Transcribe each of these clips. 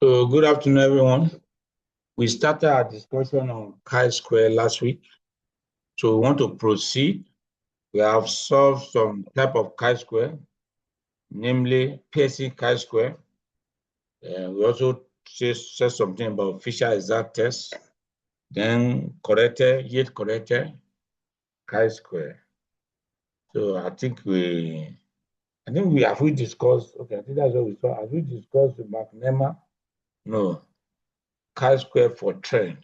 So good afternoon, everyone. We started our discussion on chi-square last week. So we want to proceed. We have solved some type of chi-square, namely Pearson chi-square. We also said something about Fisher exact test, then yet corrected chi-square. So I think we discussed, okay, I think that's what we saw. Have we discussed the McNema? No, chi-square for trend.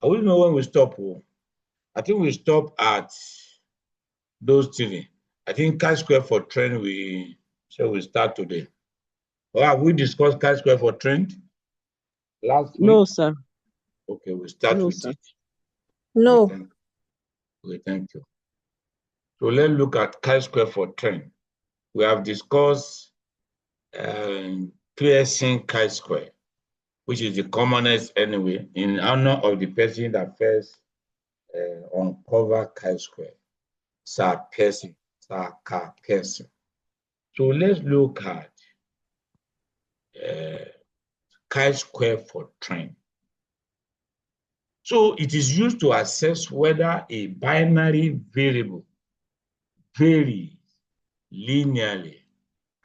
I wouldn't know when we stop. I think we stop at those three. I think chi-square for trend we start today. Or have we discussed chi-square for trend last week? No, sir. Okay, we start No, with sir. it. No. Thank you. So let's look at chi-square for trend. We have discussed Pearson chi-square, which is the commonest anyway, in honor of the person that first uncovered chi-square, Sir Carl Pearson. So let's look at chi-square for trend. So it is used to assess whether a binary variable varies linearly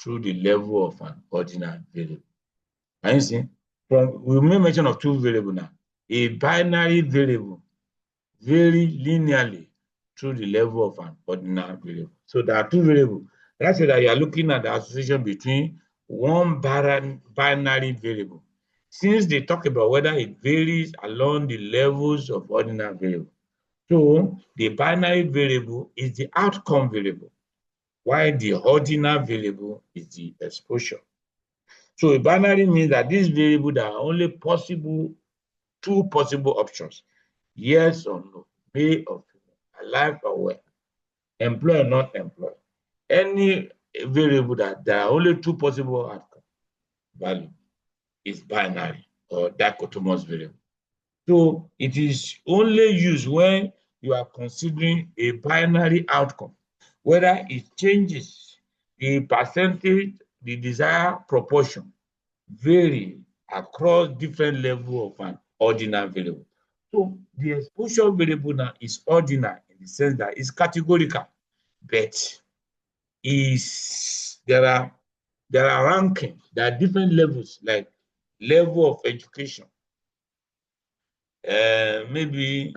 through the level of an ordinal variable. Can you see? We made mention of two variables now. A binary variable varies linearly through the level of an ordinal variable. So there are two variables. That's that you are looking at the association between one binary variable. Since they talk about whether it varies along the levels of ordinal variable. So the binary variable is the outcome variable, while the ordinal variable is the exposure. So a binary means that this variable, there are only two possible options: yes or no, male or female, alive or well, employed or not employed. Any variable that there are only two possible outcome value is binary or dichotomous variable. So it is only used when you are considering a binary outcome, whether it changes the percentage, the desired proportion vary across different levels of an ordinal variable. So the exposure variable now is ordinal in the sense that it's categorical, but there are rankings, there are different levels, like level of education, maybe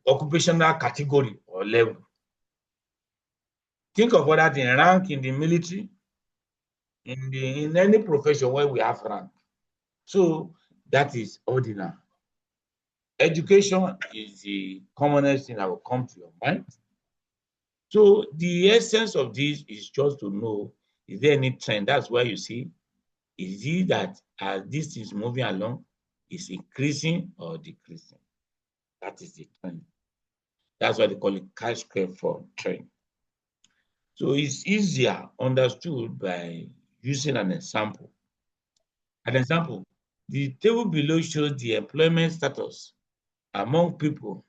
occupational category or level. Think of other things, rank in the military, in any profession where we have rank. So that is ordinal. Education is the commonest thing that will come to your mind. So the essence of this is just to know, is there any trend? That's why you see, is it that as this is moving along, is increasing or decreasing? That is the trend. That's why they call it chi-square for trend. So it's easier understood by using an example. An example, the table below shows the employment status among people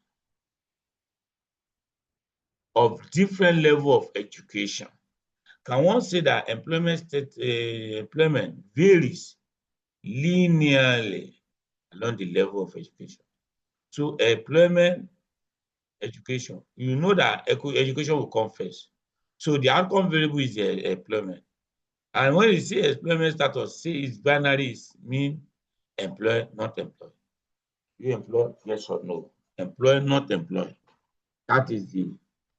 of different level of education. Can one say that employment varies linearly along the level of education? So employment, education, you know that education will come first. So the outcome variable is the employment. And when you see employment status, say it's binary, mean employed, not employed. You employed, yes or no. Employed, not employed. That is the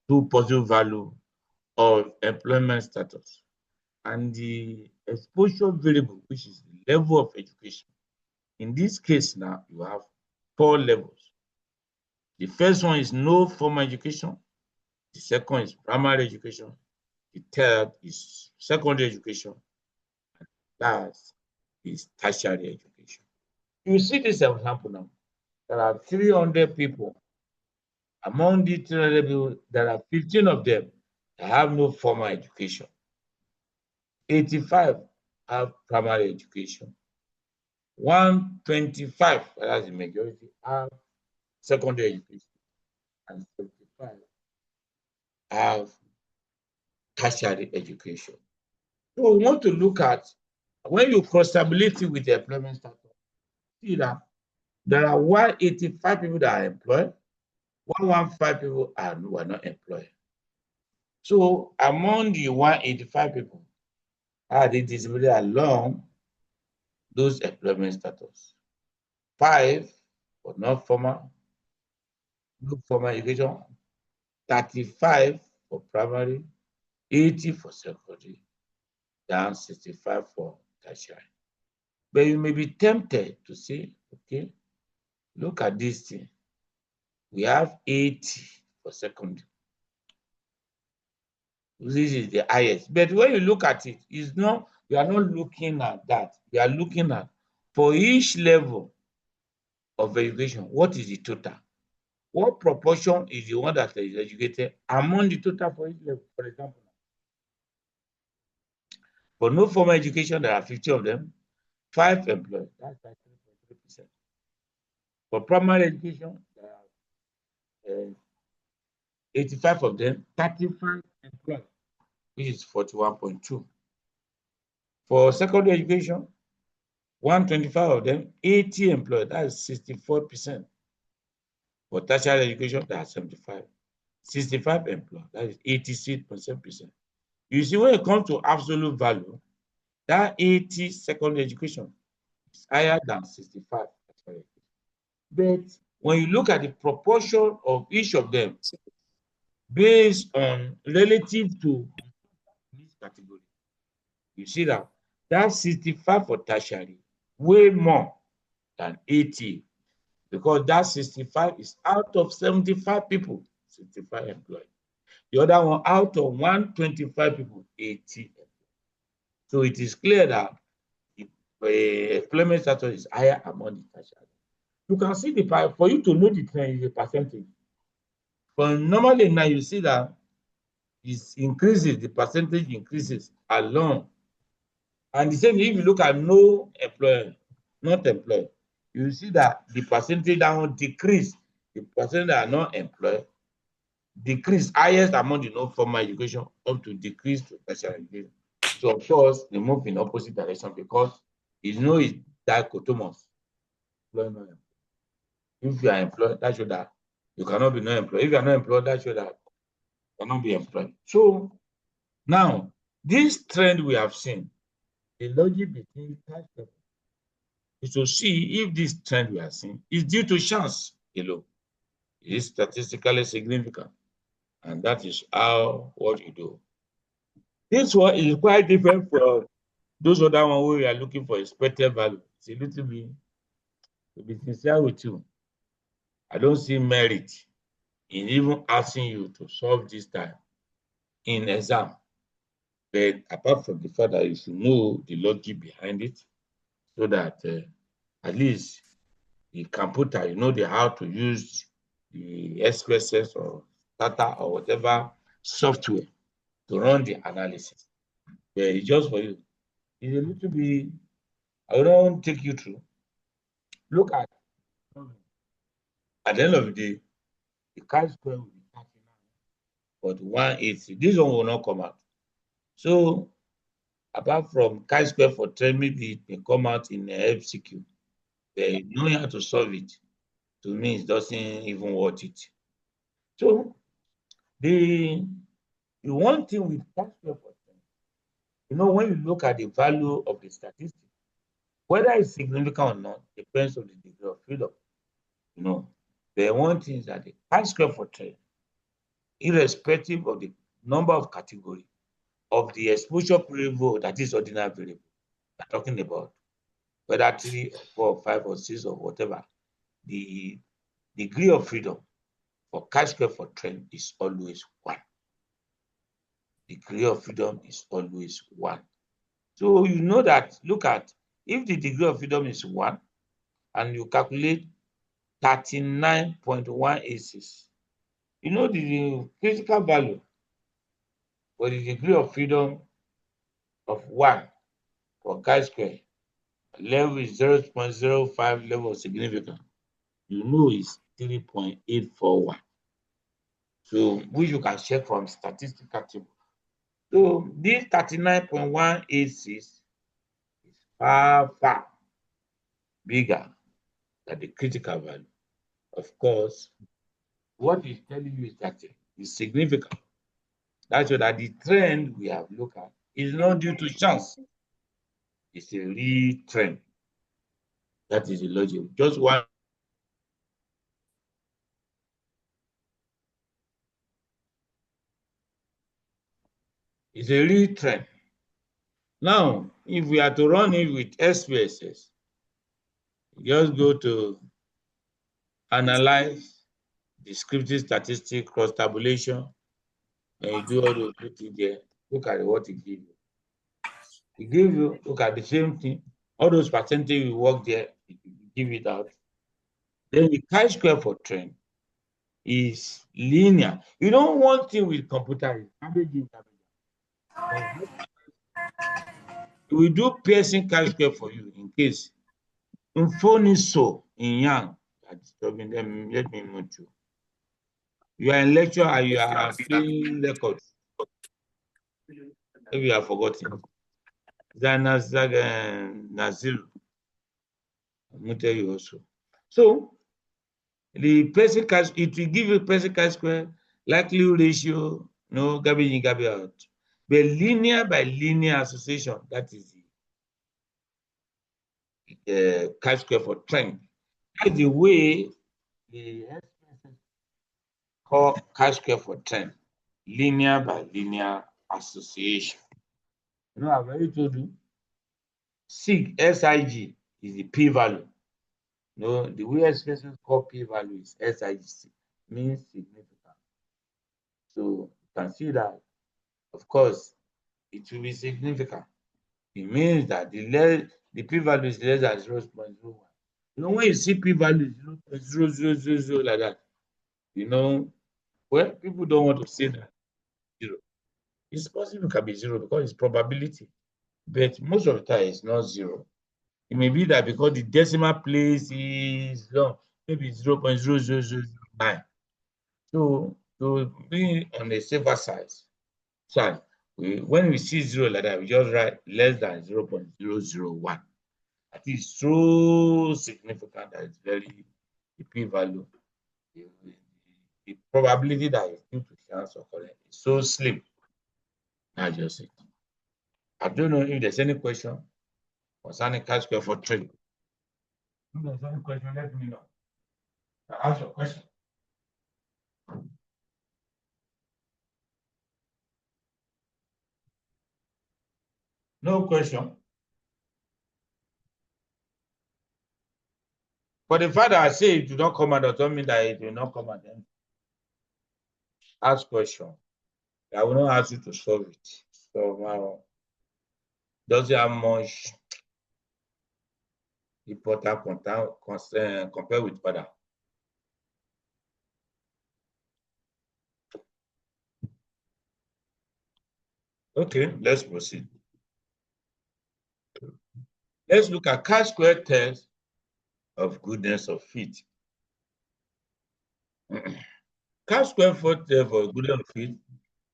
two possible value of employment status. And the exposure variable, which is the level of education. In this case now, you have 4 levels. The first one is no formal education. The second is primary education. The third is secondary education. And last is tertiary education. You see this example now. There are 300 people. Among the 300 people, there are 15 of them that have no formal education. 85 have primary education. 125, that's the majority, have secondary education. And 75 have tertiary education. So we want to look at When you cross-tabulate it with the employment status, see that there are 185 people that are employed, 115 people were not employed. So among the 185 people, how they distributed along those employment status? 5 for non-formal, no formal education, 35 for primary, 80 for secondary, down 65 for tertiary. But you may be tempted to say, okay, look at this thing. We have 80 for secondary. This is the highest. But when you look at it, it's not, we are not looking at that. We are looking at, for each level of education, what is the total? What proportion is the one that is educated among the total for each level? For example, for no formal education, there are 50 of them, 5 employed. That's like 3.3%. For primary education, there are 85 of them, 35 employed, which is 41.2. For secondary education, 125 of them, 80 employed, that is 64%. For tertiary education, that's 75. 65 employed, that is 86.7%. You see, when it comes to absolute value, that 80 secondary education is higher than 65. But when you look at the proportion of each of them based on relative to this category, you see that 65 for tertiary, way more than 80, because that 65 is out of 75 people, 65 employed. The other one out of 125 people, 80. So it is clear that the employment status is higher among the tertiary. You can see the, for you to know the trend is a percentage. But normally now you see that it increases, the percentage increases along. And the same, if you look at no employer, not employed, you see that the percentage that will decrease, the percentage that are not employed, decrease highest among the non-formal education up to decrease to tertiary education. So of course, they move in opposite direction because it's dichotomous. If you are employed, that shows that you cannot be not employed. If you are not employed, that shows that you cannot be employed. So now, this trend we have seen, the logic between type level is to see if this trend we are seeing is due to chance alone. It is statistically significant. And that is what you do. This one is quite different from those other ones where we are looking for expected value. It's a little bit, to be sincere with you, I don't see merit in even asking you to solve this time in exam. But apart from the fact that you should know the logic behind it, so that at least the computer, you know how to use the SPSS or data or whatever software to run the analysis. But it's just for you. It's a little bit, I don't take you through. Look at the end of the day, the chi-square will be 39, but 180. This one will not come out. So apart from chi-square for 10, maybe it may come out in a FCQ. But knowing how to solve it, to me, it doesn't even worth it. So the one thing with chi-square for 10, when you look at the value of the statistic, whether it's significant or not depends on the degree of freedom. The one thing is that the chi-square for 10, irrespective of the number of categories of the exposure variable, that is ordinary variable, we're talking about, whether 3 or 4 or 5 or 6 or whatever, the degree of freedom for chi-square for 10 is always 1. Degree of freedom is always 1. So you know that, look at, if the degree of freedom is 1 and you calculate 39.186, the critical value for the degree of freedom of 1 for chi-square level is 0.05 level of significance. Is 3.841. So which you can check from statistical table. So this 39.186 is far, far bigger than the critical value. Of course, what it's telling you is that it's significant. That's why that the trend we have looked at is not due to chance. It's a real trend. That is the logic. Just one. It's a real trend. Now, if we are to run it with SPSS, just go to analyze descriptive statistics, cross tabulation, and you do all those things there. Look at what it gives you. It gives you, look at the same thing. All those percentage we work there, it give it out. Then the chi-square for trend is linear. You don't want thing with computer is averaging. We do Pearson chi-square for you in case. So in Yang, disturbing them. Let me mute you. You are in lecture and you are filling records. Maybe you have forgotten. Nazil. I'm going to tell you also. So the Pearson chi-square, it will give you Pearson chi-square, likelihood ratio, no garbage in, garbage out. But linear by linear association, that is the chi-square for trend. That's the way the SPSS call chi-square for trend, linear by linear association. You know, I've already told you, SIG is the p-value. No, the way SPSS call p-value is SIG, means significant. So you can see that, of course, it will be significant. It means that the p-value is less than 0.01. You know, when you see p-value 0.0000 like that, you know, well, people don't want to say that zero. It's possible it can be zero because it's probability, but most of the time it's not zero. It may be that because the decimal place is long, maybe 0.00009. So to be on the safer side, when we see zero like that, we just write less than 0.001. That is so significant that it's very, the p-value, the probability that it's due to chance occurring is so slim. That's just it. I don't know if there's any question concerning chi-square for trade. If there's any question, let me know. Ask your question. No question. But the fact that I say it will not come out doesn't mean that it will not come out. Ask question. I will not ask you to solve it. So does it have much important compared with other? Okay, let's proceed. Let's look at chi-square test of goodness of fit. Chi-square test for goodness of fit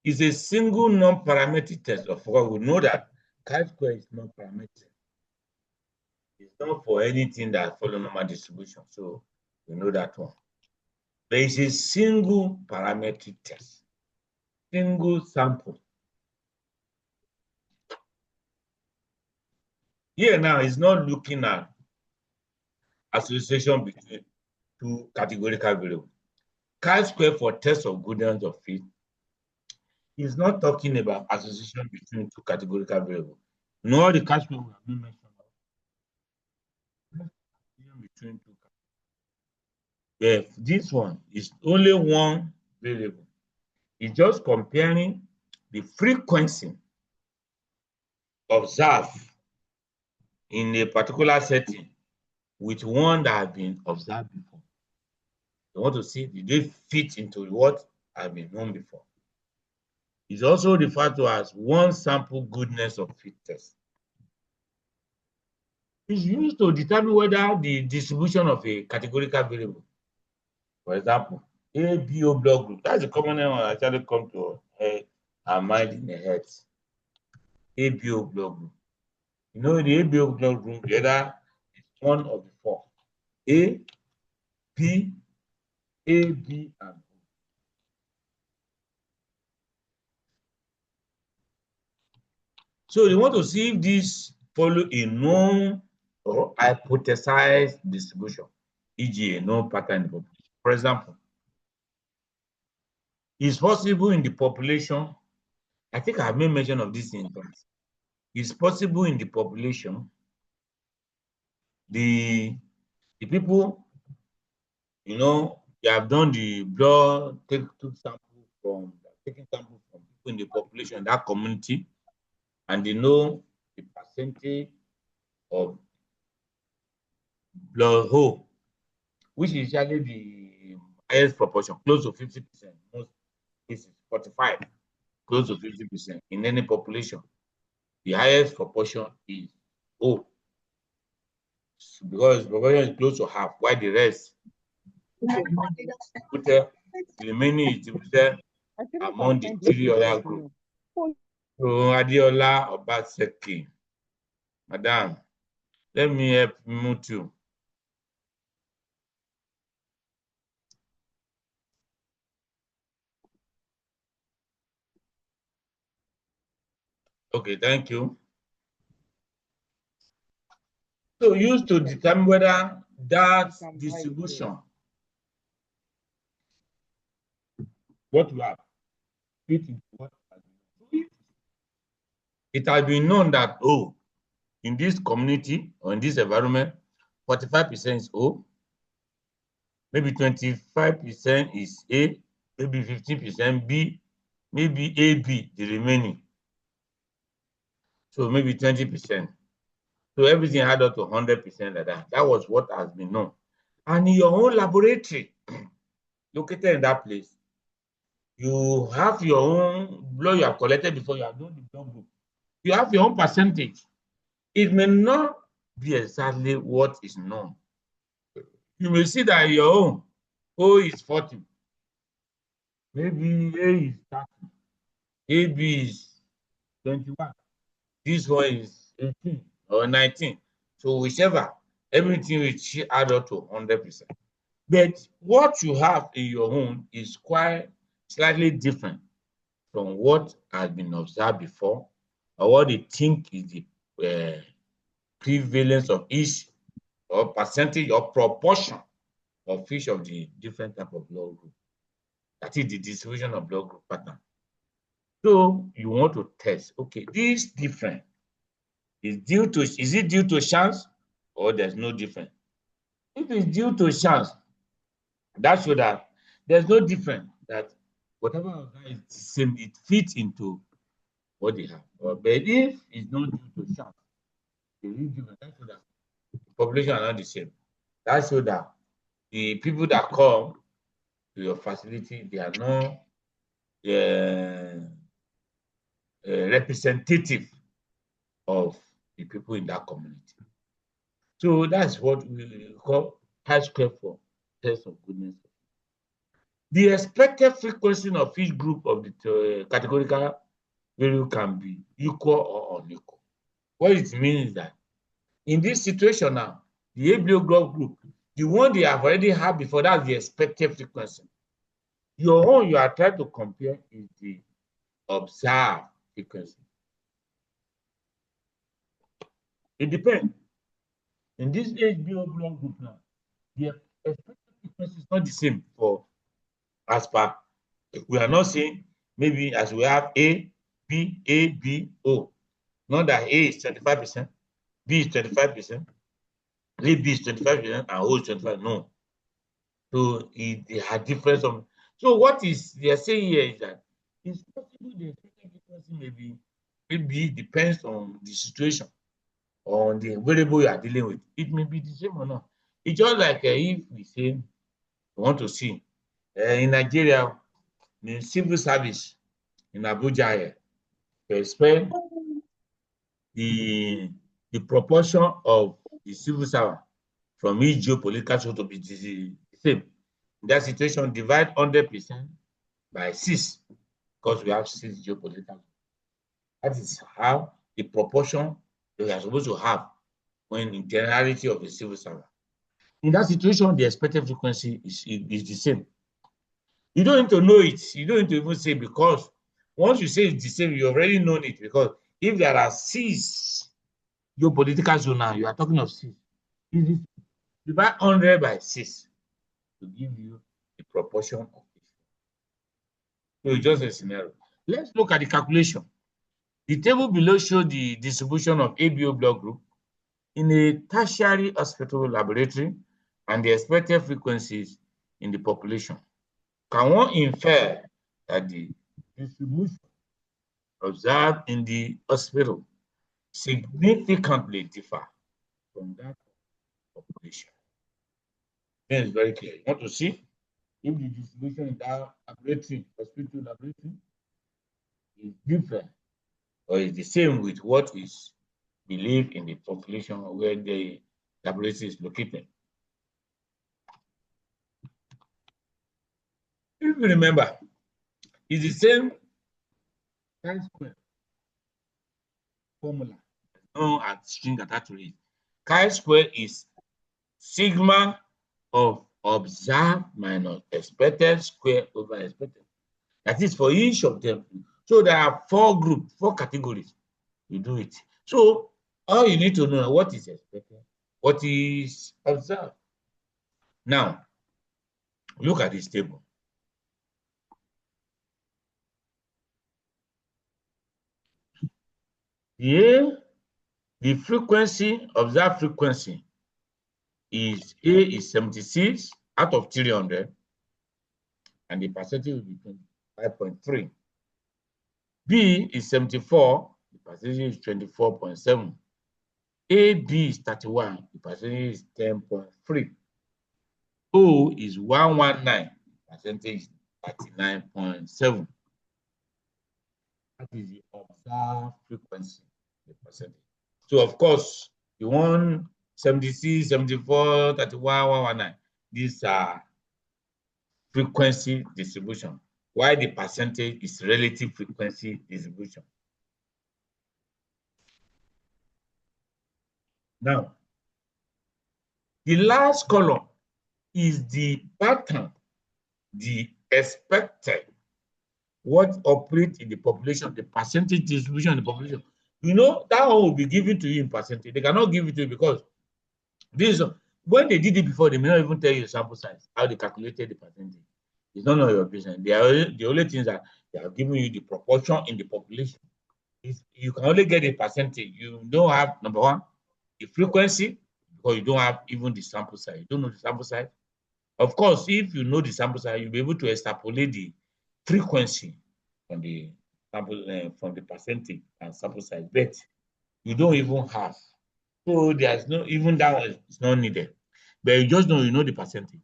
is a single non-parametric test. Of course, we know that chi-square is non-parametric. It's not for anything that follow normal distribution, so we know that one. But it's a single parametric test, single sample. Here now is not looking at association between two categorical variables. Chi-square for test of goodness of fit is not talking about association between two categorical variables. Nor the chi-square we have been mentioned between two. If this one is only one variable, it's just comparing the frequency observed in a particular setting with one that has been observed before. You want to see, did they fit into what has been known before? It's also referred to as one sample goodness of fit test. It's used to determine whether the distribution of a categorical variable, for example, ABO block group, that's the common name that actually come to head and mind in the head. ABO block group. You know, the ABO blood group, the other is one of the four. A, B, A, B, and O. So you want to see if this follow a known or hypothesized distribution, e.g., a known pattern in the population. For example, it's possible in the population, I think I have made mention of this in class. It's possible in the population, the people, you know, they have done the blood, taking sample from people in the population, that community, and they know the percentage of blood whole, which is usually the highest proportion, close to 50%. Most cases, 45, close to 50% in any population. The highest proportion is O, because proportion is close to half, while the rest, the remaining is distributed among the three other groups. So, Adiola Obaseki, Madam, let me help mute you. Okay, thank you. So, used to determine whether that distribution, what we have, fit into what has been. It has been known that, oh, in this community or in this environment, 45% is O, maybe 25% is A, maybe 15% B, maybe AB, the remaining. So maybe 20%. So everything added up to 100% like that. That was what has been known. And in your own laboratory, located in that place, you have your own blood you have collected before you have done the blood group. You have your own percentage. It may not be exactly what is known. You may see that your own O is 40. Maybe A is 30. AB is 21. This one is 18 or 19. So whichever, everything will add up to 100%. But what you have in your own is quite slightly different from what has been observed before, or what they think is the prevalence of each, or percentage or proportion of each of the different type of blood group. That is the distribution of blood group pattern. So you want to test, okay, this difference is it due to chance, or there's no difference? If it's due to chance, that shows that there's no difference, that whatever is the same, it fits into what they have. But if it's not due to chance, there is difference. That shows that the population are not the same. That shows that the people that come to your facility, they are not representative of the people in that community. So that's what we call chi-square for test of goodness. The expected frequency of each group of the categorical value can be equal or unequal. What it means is that in this situation now, the ABO blood group, the one they have already had before, that's the expected frequency. Your own you are trying to compare is the observed frequency. It depends. In this ABO blood group now, the expected frequency is not the same for as per. We are not saying maybe as we have A, B, O. Not that A is 25%, B is 25%, B is 25%, and O is 25%. No. So they have difference of. So what is they are saying here is that it's possible the expected frequency maybe depends on the situation, on the variable you are dealing with. It may be the same or not. It's just like if we say we want to see in Nigeria, the civil service in Abuja here, they expect the proportion of the civil servant from each geopolitical zone to be the same. In that situation, divide 100% by 6, because we have 6 geopolitical zones. That is how the proportion they are supposed to have when in generality of a civil servant. In that situation, the expected frequency is the same. You don't need to know it. You don't need to even say, because once you say it's the same, you already known it. Because if there are C's, your political zone now, you are talking of C's. Divide 100 by 6 to give you the proportion of it. So it's just a scenario. Let's look at the calculation. The table below shows the distribution of ABO blood group in a tertiary hospital laboratory and the expected frequencies in the population. Can one infer that the distribution observed in the hospital significantly differ from that population? Then it's very clear. You want to see if the distribution in that laboratory, hospital laboratory, is different or is the same with what is believed in the population where the laboratory is located. If you remember, it's the same chi-square formula known as string attached to it. Chi-square is sigma of observed minus expected square over expected. That is for each of them. So there are 4 groups, 4 categories. You do it. So all you need to know what is expected, what is observed. Now, look at this table. Here, the frequency, observed frequency, is A is 76 out of 300, and the percentage will be 25.3. B is 74, the percentage is 24.7. AB is 31, the percentage is 10.3. O is 119, the percentage is 39.7. That is the observed frequency, the percentage. So, of course, the 176, 74, 31, 119, these are frequency distribution, while the percentage is relative frequency distribution. Now, the last column is the pattern, the expected, what operates in the population, the percentage distribution in the population. You know, that one will be given to you in percentage. They cannot give it to you because this, when they did it before, they may not even tell you the sample size, how they calculated the percentage. It's none of your business. The only things that they are giving you the proportion in the population. You can only get a percentage. You don't have, number one, the frequency, because you don't have even the sample size. You don't know the sample size. Of course, if you know the sample size, you'll be able to extrapolate the frequency from the sample, from the percentage and sample size. But you don't even have. So there's no, even that one is not needed. But you just know, you know the percentage.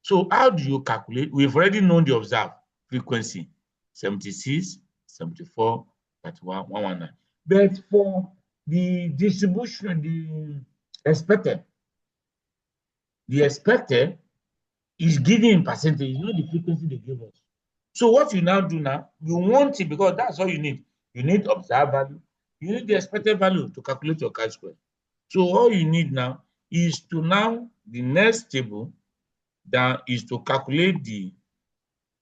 So how do you calculate? We've already known the observed frequency, 76, 74, 31, 119. But for the distribution, the expected is given in percentage, you know the frequency they give us. So what you now do now, you want it because that's all you need. You need observed value, you need the expected value to calculate your chi-square. So all you need now is to now, the next table that is to calculate the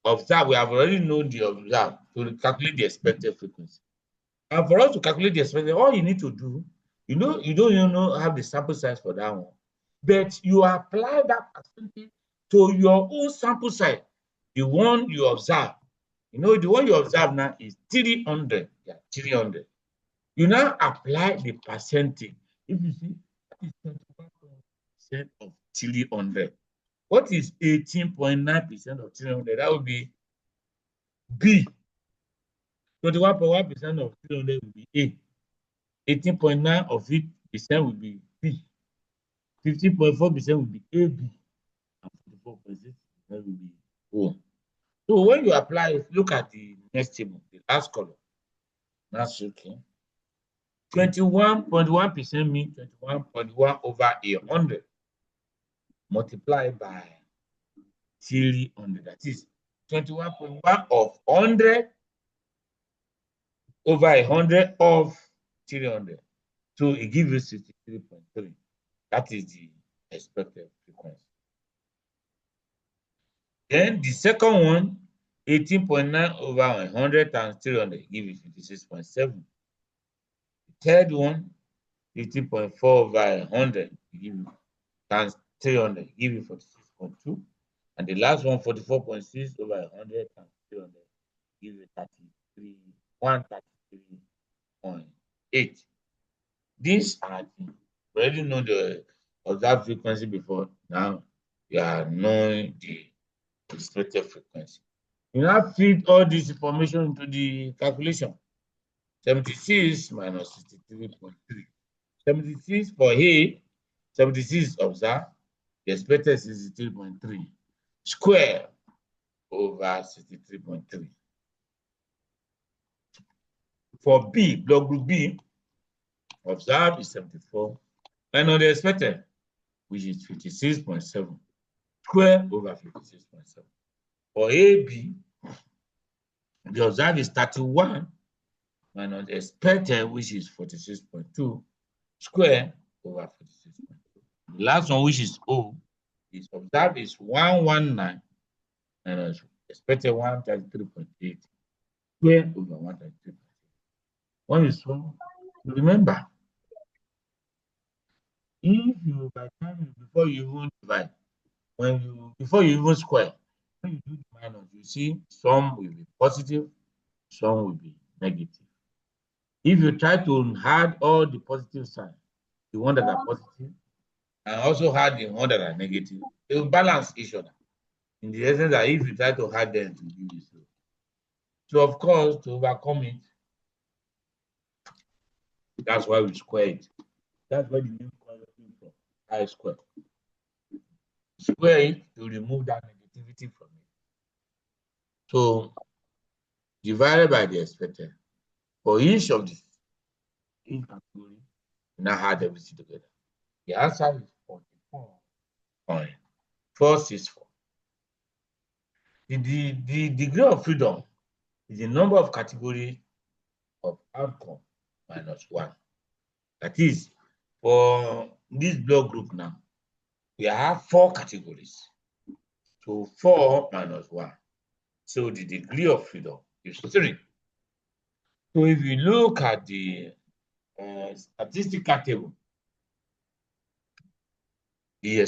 observed. We have already known the observed, to calculate the expected frequency. And for us to calculate the expected, all you need to do, you don't even have the sample size for that one, but you apply that percentage to your own sample size, the one you observe. You know, the one you observe now is 300. Yeah, 300. You now apply the percentage. If you see, that is 25% of 300. What is 18.9% of 300? That would be B. 21.1% of 300 will be A. 18.9% of it will be B. 15.4% will be AB. And 44.6% will be O. So when you apply it, look at the next table, the last column. That's okay. 21.1% means 21.1 over 100 multiplied by 300. That is 21.1 of 100 over 100 of 300. So it gives you 63.3. That is the expected frequency. Then the second one, 18.9 over 100 times 300 give you 56.7. The third one, 18.4 over 100 give you times 300 give you 46.2. And the last one, 44.6 over 100 times 300 give you 133.8. These are the, we already know the observed frequency before. Now you are knowing the expected frequency. You now feed all this information into the calculation. 76 minus 63.3. 76 for A, 76 observed, the expected 63.3 square over 63.3. For B, block group B, observed is 74, and on the expected, which is 56.7, square over 56.7. For AB, the observed is 31, and on the expected, which is 46.2, square over 46.2. The last one, which is O, is observed is 119, and expected 133.8, square over 133.8. When you solve, remember, if you by time before you even divide, before you even square, when you do the minus, you see some will be positive, some will be negative. If you try to add all the positive signs, the ones that are positive, and also add the ones that are negative, they will balance each other. In the essence that if you try to add them to give you so. So of course, to overcome it, that's why we square it. That's why the name square came from, I square. Square it to remove that negativity from it. So divided by the expected. For each of these category, we now add everything together. The answer is 44.464. The degree of freedom is the number of categories of outcome minus 1. That is, for this block group now, we have 4 categories. So 4 minus 1. So the degree of freedom is 3. So if you look at the statistical table, the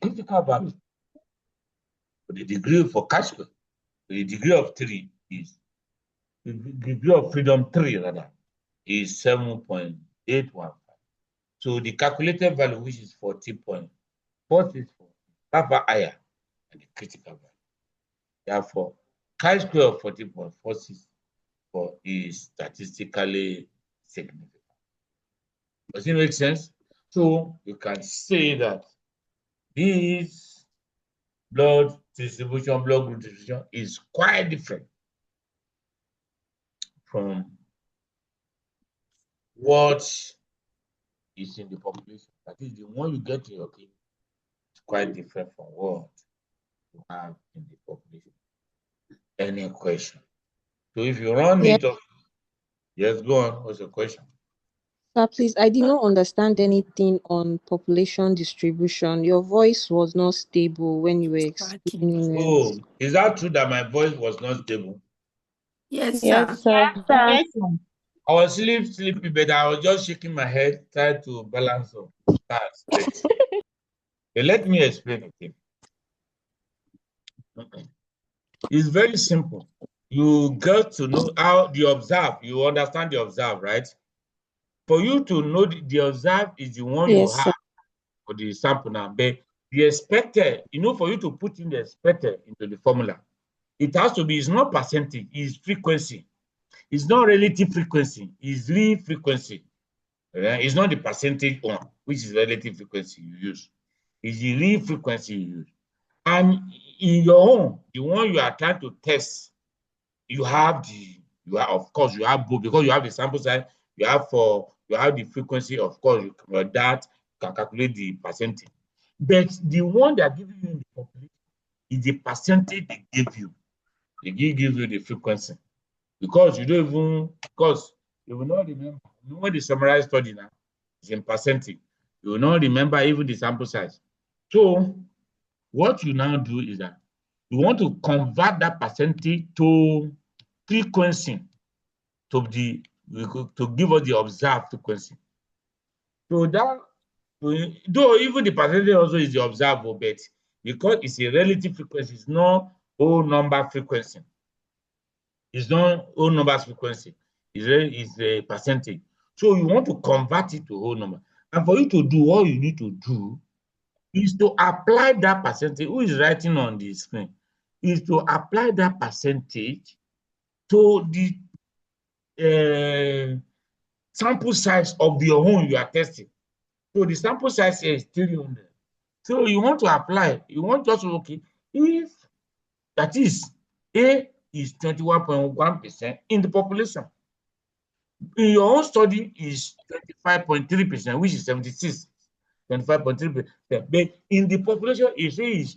critical value for the degree for Cashwell, the degree of 3 is, the degree of freedom 3 rather, is 7.815. So the calculated value, which is 40.464, far higher than the critical value. Therefore, chi-square of 40.464 is statistically significant. Does it make sense? So you can say that this blood group distribution is quite different from what is in the population. That is, the one you get in your clinic is quite different from what you have in the population. Any question? So if you run it up, yes, go on. What's your question? Sir, please, I did not understand anything on population distribution. Your voice was not stable when you were explaining it. Oh, is that true that my voice was not stable? Yes, sir. Yes, sir. Yes, sir. I was sleepy, but I was just shaking my head, trying to balance up. That's great. But let me explain it. It's very simple. You get to know how the observe, you understand the observe, right? For you to know the observe is the one you have for the sample now, but the expected, for you to put in the expected into the formula, it has to be, it's not percentage, it's frequency. It's not relative frequency, it's real frequency. It's not the percentage one, which is relative frequency you use. It's the real frequency you use. And in your own, the one you are trying to test, of course, you have both, because you have the sample size, you have the frequency, of course, that you can calculate the percentage. But the one they are giving you in the population is the percentage they give you. They give you the frequency. Because you will not remember You know what the summarized study now is in percentage. You will not remember even the sample size. So what you now do is that you want to convert that percentage to frequency to give us the observed frequency. So that, though even the percentage also is the observable, but because it's a relative frequency, it's not whole number frequency. It's not whole numbers frequency. It's a percentage. So you want to convert it to whole number. And for you to do, all you need to do is to apply that percentage. Who is writing on the screen? Is to apply that percentage to the sample size of your own you are testing. So the sample size here is 300. So you want to apply, you want just, okay, if that is A is 21.1% in the population. In your own study is 25.3%, which is 76, 25.3%. But in the population, it says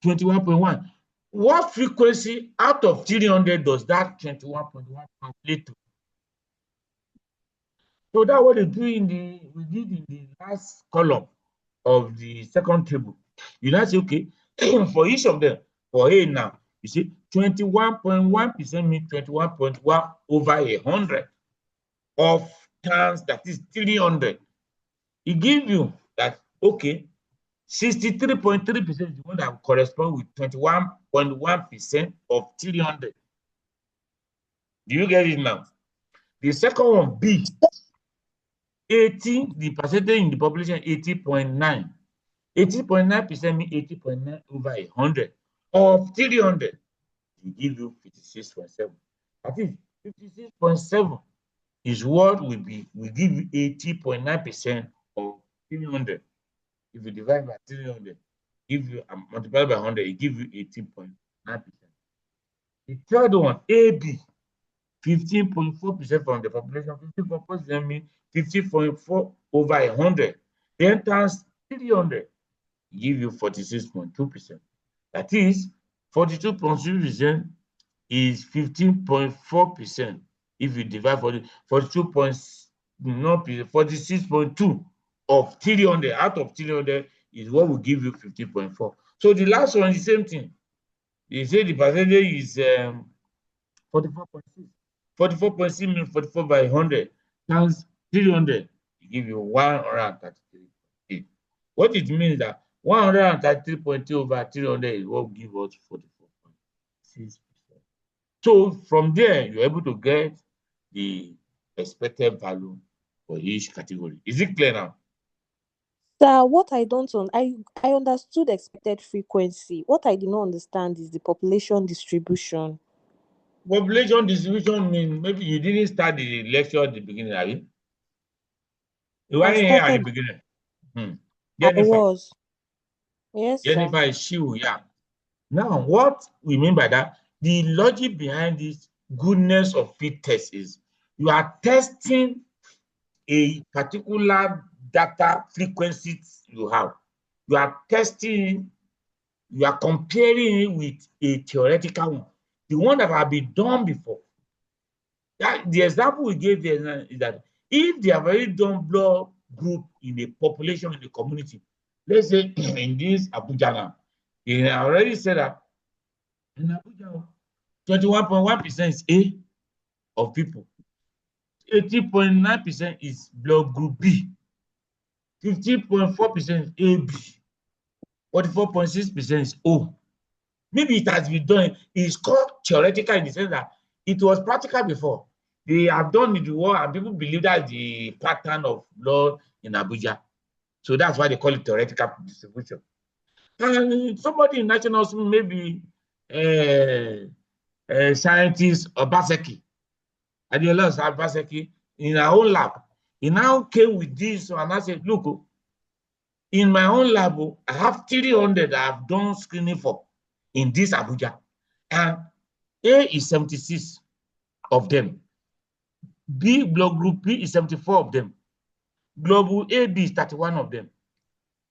21.1. What frequency out of 300 does that 21.1 translate to? So that's what we did in the last column of the second table. You now say, okay, for each of them, for A now, you see 21.1% means 21.1 over 100 of times that is 300. It gives you that, okay, 63.3% is the one that corresponds with 21.1% of 300. Do you get it now? The second one, B, 80, the percentage in the population, 80.9. 80.9% means 80.9 over 100 of 300. It give you 56.7. I think 56.7 is what will give you 80.9% of 300. If you divide by 300, give you multiply by 100, it gives you 18.9%. The third one, AB, 15.4% from the population. 15.4% means 50.4 over 100. Then times 300, give you 46.2%. That is 42.2% is 15.4%. If you divide 46.2 of 300 out of 300 is what will give you 50.4. So the last one is the same thing. They say the percentage is 44.6. 44.6 means 44 by 100 times 300. It give you 133. What it means that 133.2 over 300 is what will give us 44.6%. So from there, you're able to get the expected value for each category. Is it clear now? Sir, what I don't I understood expected frequency. What I did not understand is the population distribution. Population distribution means maybe you didn't start the lecture at the beginning, have you? You weren't here at the beginning. Jennifer. I was. Yes, Jennifer sir. is Shiu, yeah. Now, what we mean by that, the logic behind this goodness of fit test is you are testing a particular data frequency you have. You are testing, you are comparing it with a theoretical one, the one that have been done before. The example we gave there is that if they have already done blood group in a population, in a community, let's say in this Abuja now, they already said that in Abuja, 21.1% is A of people, 80.9% is blood group B, 15.4% is AB, 44.6% is O. Maybe it has been done. It's called theoretical in the sense that it was practical before. They have done it before, and people believe that the pattern of blood in Abuja. So that's why they call it theoretical distribution. And somebody in national, maybe scientist Obaseki, Adeola Obaseki, in our own lab, he now came with this and I said, look, in my own lab, I have 300 that I've done screening for in this Abuja, and A is 76 of them. B blood group B is 74 of them. Global AB is 31 of them.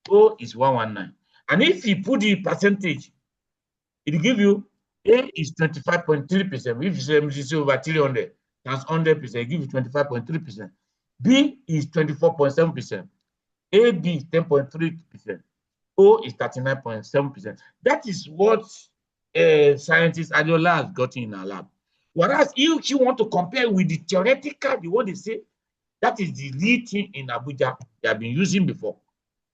O is 119. And if you put the percentage, it will give you A is 25.3%. If you say over 300 times 100%, it gives you 25.3%. B is 24.7%. AB is 10.3%. O is 39.7%. That is what scientist Adiola has gotten in our lab. Whereas if you want to compare with the theoretical, the one they say, that is the lead thing in Abuja they have been using before,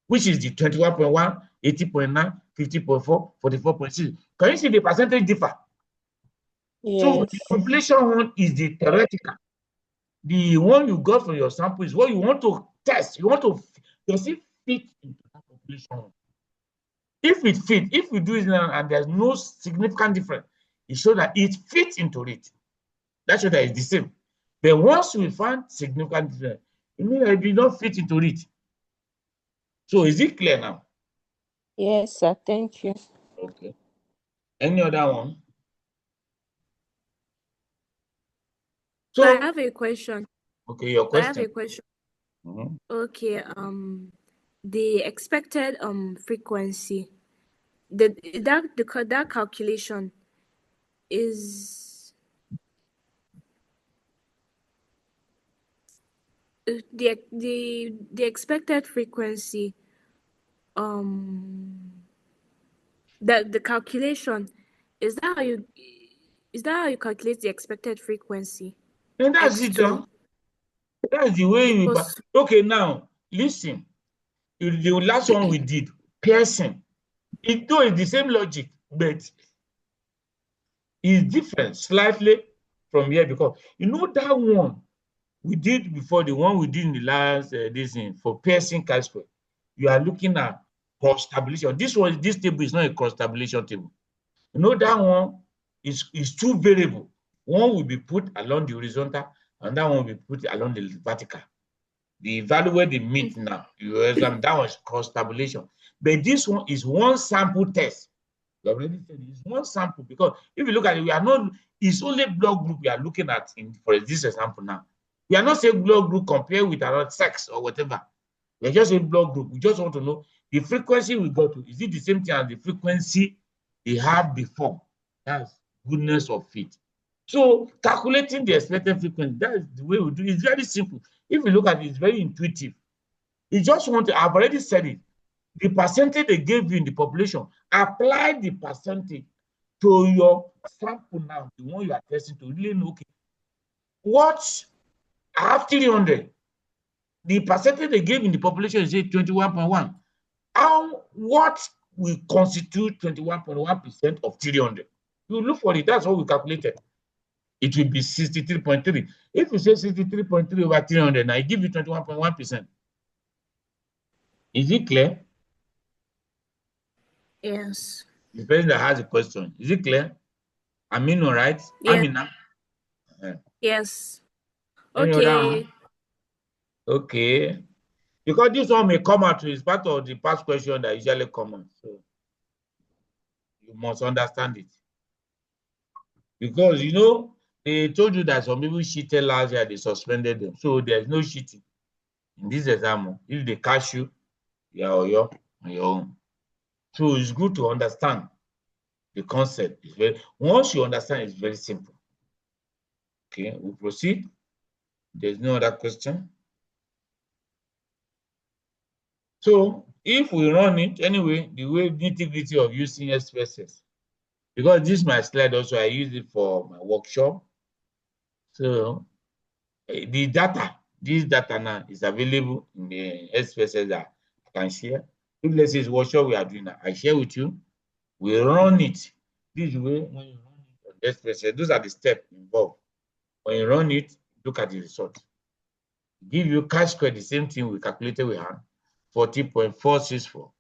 which is the 21.1, 80.9, 50.4, 44.6. Can you see the percentage differ? Yes. So the population one is the theoretical. The one you got from your sample is what you want to test. You want to, does it fit into that population? If it fits, if we do it now and there's no significant difference, it shows that it fits into it. That shows that it's the same. But once we find significant difference, it means that it did not fit into it. So is it clear now? Yes, sir. Thank you. Okay. Any other one? So I have a question. Okay, your question. I have a question. Okay. The expected frequency, that calculation is the expected frequency. The calculation, is that how you calculate the expected frequency? And that's it, though. That's the way we. Okay, now listen. The last one we did, Pearson. Though it's the same logic, but it's different slightly from here because you know that one we did before, the one we did in the last this thing for Pearson chi-square. You are looking at cross tabulation. This table is not a cross tabulation table. You know that one is two variable. One will be put along the horizontal, and that one will be put along the vertical. The value where they meet now, you examine that was cross tabulation. But this one is one sample test. You already said it's one sample because if you look at it, we are not, it's only blood group we are looking at for this example now. We are not saying blood group compared with another sex or whatever. We are just saying blood group. We just want to know the frequency we go to. Is it the same thing as the frequency they had before? That's goodness of it. So calculating the expected frequency, that is the way we do it. It's very simple. If you look at it, it's very intuitive. You just want to, I've already said it, the percentage they gave you in the population, apply the percentage to your sample now, the one you are testing to really know, okay, what, I have 300. The percentage they gave in the population is 21.1. What will constitute 21.1% of 300? You look for it, that's what we calculated. It will be 63.3. If you say 63.3 over 300, now it gives you 21.1%. Is it clear? Yes. The person that has a question, is it clear? Aminu, right? Yes. Amina? Yes. Okay. Okay. Because this one may come out, it's part of the past question that usually come out. So you must understand it. Because, you know, they told you that some people cheated last year, they suspended them. So there's no cheating in this exam. If they catch you, you're on your own. So it's good to understand the concept. Once you understand, it's very simple. Okay, we'll proceed. There's no other question. So if we run it anyway, the way nitty-gritty of using SPSS, because this is my slide also, I use it for my workshop. So the data, this data now is available in the SPSS that I can share. If let's say it's workshop we are doing now, I share with you. We run it this way. When you run it on SPSS, those are the steps involved. When you run it, look at the result. Give you chi-square, the same thing we calculated we had, 40.464.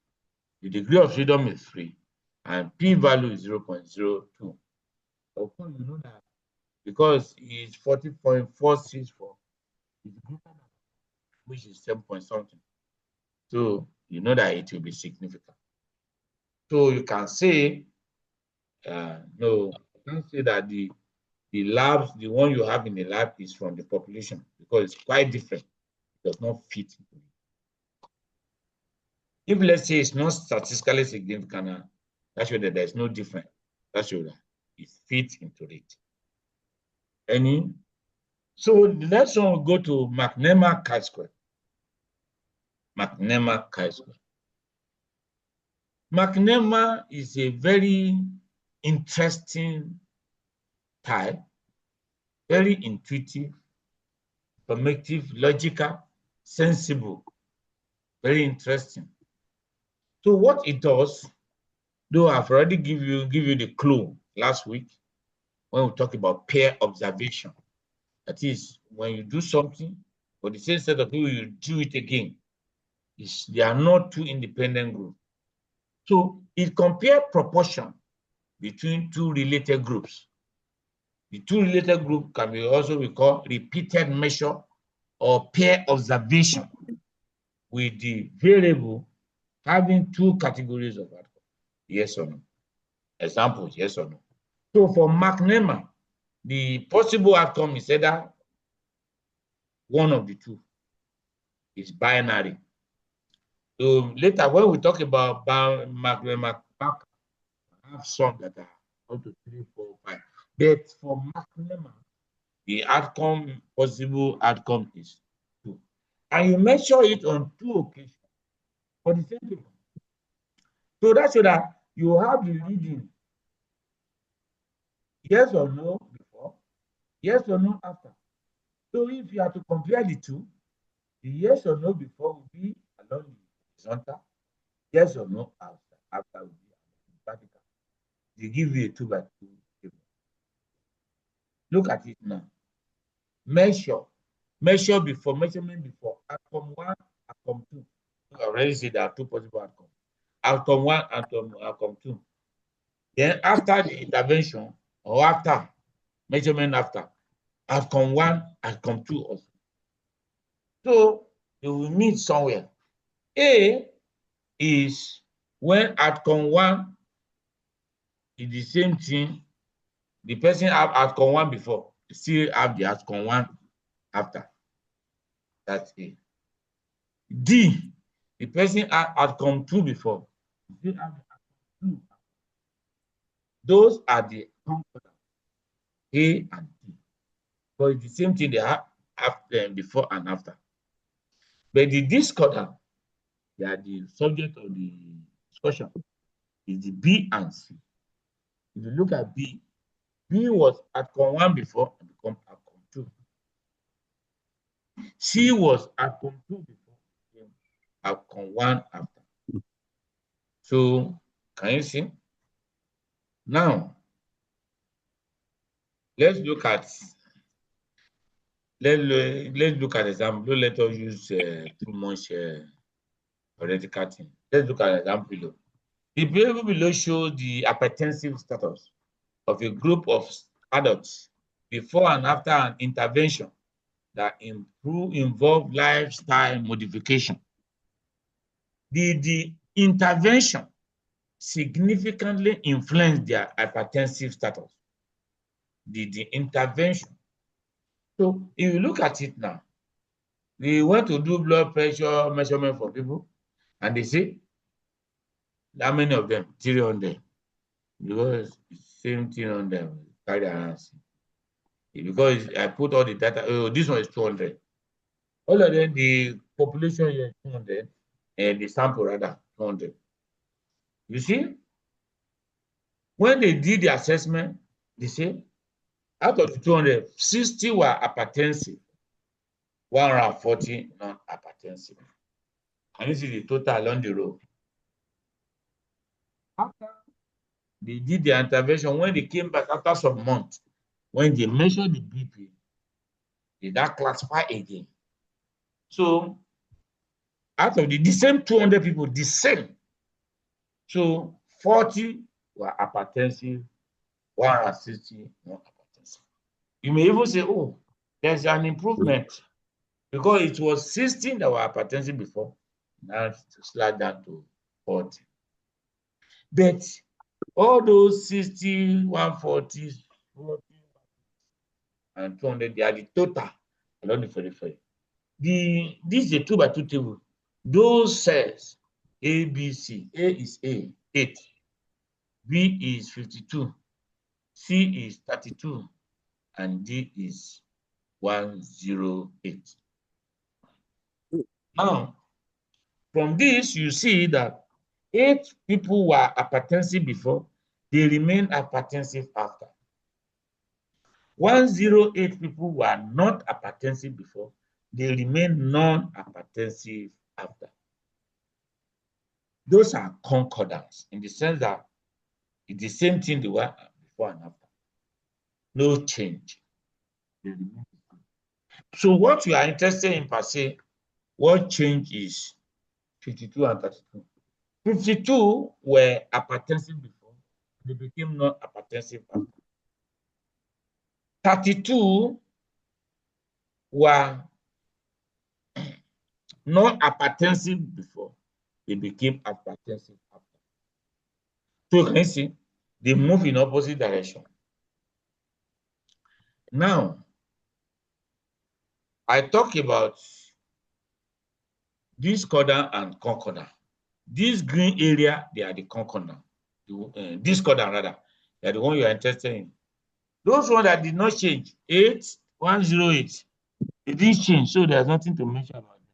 The degree of freedom is 3, and p-value is 0.02. Of course, you know that because it's 40.464, it's greater than, which is 7 point something. So you know that it will be significant. So you can say, no, you can't say that the labs, the one you have in the lab is from the population because it's quite different. It does not fit into it. If let's say it's not statistically significant, that shows that there's no difference. That shows that it fits into it. Any So the next one will go to McNemar chi-square. McNemar chi-square. McNemar is a very interesting type, very intuitive, informative, logical, sensible, very interesting. So what it does, though I've already give you the clue last week when we talk about peer observation. That is, when you do something, for the same set of people, you do it again. They are not two independent groups. So it compares proportion between two related groups. The two related groups can be also be called repeated measure or peer observation with the variable having two categories of outcome. Yes or no? Example, yes or no? So for McNemar, the possible outcome is either one of the two. It's binary. So later, when we talk about McNemar, I have some that are up to 3, 4, 5. But for McNemar, the possible outcome is 2. And you measure it on 2 occasions for the same people. So that's so that you have the reading yes or no before, yes or no after. So if you have to compare the two, the yes or no before will be along the horizontal, yes or no after will be vertical. They give you a 2 by 2 table. Look at it now. Measurement before, outcome 1, outcome 2. I already said there are 2 possible outcomes. Outcome 1, outcome 2. Then after the intervention, or after, measurement after, outcome 1, outcome 2 also. So they will meet somewhere. A is when outcome 1 is the same thing, the person have outcome 1 before, still have the outcome 1 after. That's A. D, the person had outcome 2 before, still have the outcome 2. Those are the concordant, A and D. But it's the same thing they have after, before and after. But the discordant, they are the subject of the discussion, is the B and C. If you look at B, B was outcome 1 before and become outcome 2. C was outcome 2 before, outcome 1 after. So can you see? Now let's look at example. Don't let us use too much theoretical thing. Let's look at example below. The table below shows the hypertensive status of a group of adults before and after an intervention that involve lifestyle modification. The intervention significantly influenced their hypertensive status. The intervention. So if you look at it now, they want to do blood pressure measurement for people, and they say, how many of them? 300. Because same thing on them, carry around. Because I put all the data, oh, this one is 200. All of them, the population here is 200, and the sample rather 200. You see, when they did the assessment, they say, out of the 200, 60 were hypertensive, 140 non-hypertensive. And this is the total along the road. After they did the intervention, when they came back after some months, when they measured the BP, they that classify again. So out of the same 200 people, the same. So 40 were hypertensive, 160 non-hypertensive. You may even say, oh, there's an improvement because it was 16 that were hypertensive before, now it's slide down to 40. But all those 60, 140, 40, and 200, they are the total along the periphery. This is a 2 by 2 table. Those cells, A, B, C. A is 8. B is 52. C is 32. And D is 108. Now, from this, you see that 8 people were hypertensive before, they remain hypertensive after. 108 people were not hypertensive before, they remain non-hypertensive after. Those are concordance in the sense that it's the same thing they were before and after. No change. So what you are interested in per se, what change is 52 and 32. 52 were hypertensive before, they became non-hypertensive after. 32 were non-hypertensive before, they became hypertensive after. So you can see, they move in opposite direction. Now, I talk about discordant and concordant. This green area, they are the concordant. Discordant rather, they are the one you are interested in. Those ones that did not change, 108, they didn't change, so there's nothing to mention about them.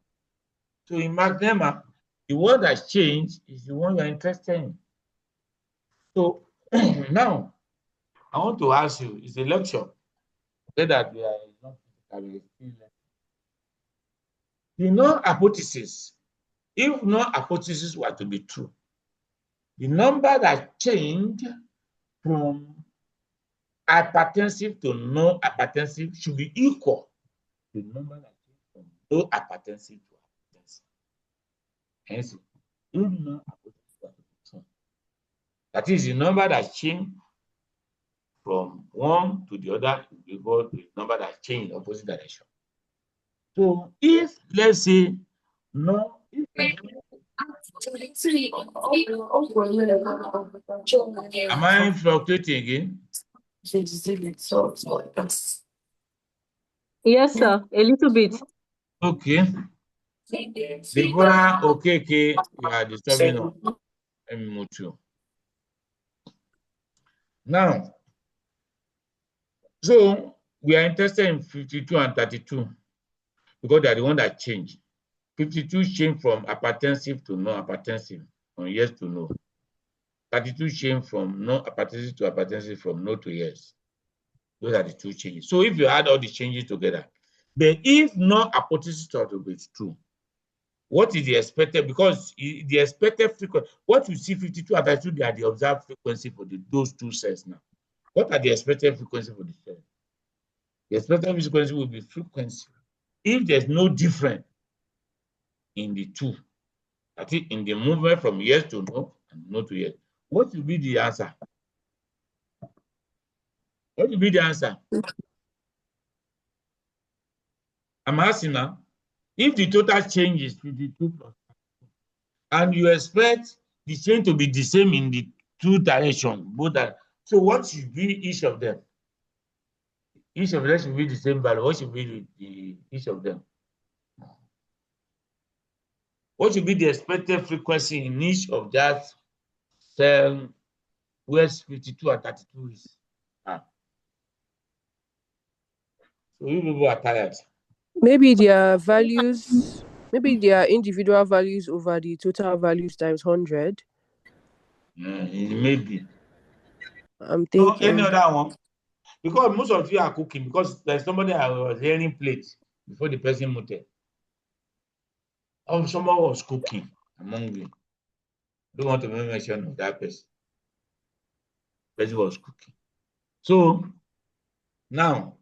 So in McNema, the one that changed is the one you are interested in. So now, I want to ask you, it's a lecture, say that we are not the null hypothesis. If null hypothesis were to be true, the number that changed from hypertensive to non-hypertensive should be equal to the number that changed from no hypertensive to hypertensive. Hence, if null hypothesis were to be true, that is the number that changed from one to the other will be equal to the number that changed in opposite direction. So if, let's say, no, am I fluctuating again? Yes, sir. A little bit. Okay. Deborah, okay, you are disturbing us. Let me move you. Now, so we are interested in 52 and 32 because they are the one that changed. 52 changed from hypertensive to non-hypertensive, from yes to no. 32 changed from non-hypertensive to hypertensive, from no to yes. Those are the two changes. So if you add all the changes together, but if non-hypothesis to be true, what is the expected? Because the expected frequency, what you see 52 and 32, they are the observed frequency for those two cells now. What are the expected frequency for the cell? The expected frequency will be frequency if there's no difference in the two, that is in the movement from yes to no and no to yes. What will be the answer? What will be the answer? I'm asking now, if the total change is 52 plus 32, and you expect the change to be the same in the two directions, both are, so what should be each of them? Each of them should be the same value. What should be each of them? What should be the expected frequency in each of that cell where 52 and 32 is? So you people are tired. Maybe their values, maybe their individual values over the total values times 100. Maybe. I'm thinking. Any other one? Because most of you are cooking, because there's somebody I was hearing plate before the person muted. Someone was cooking among you. Don't want to mention of that person. Person was cooking. So now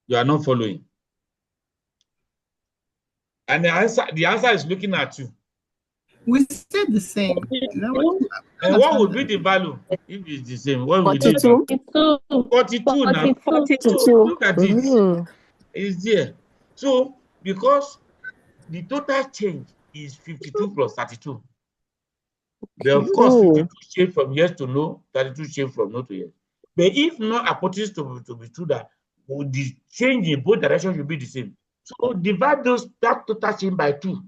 you are not following. And the answer is looking at you. We said the same. And what would be the value if it's the same? What would be the value? 42 now. 42. So look at it. It's there. So because the total change is 52 plus 32. But of course, 52 change from yes to no, 32 change from no to yes. But if not hypothesis to be true that the change in both directions will be the same. So divide that total change by 2.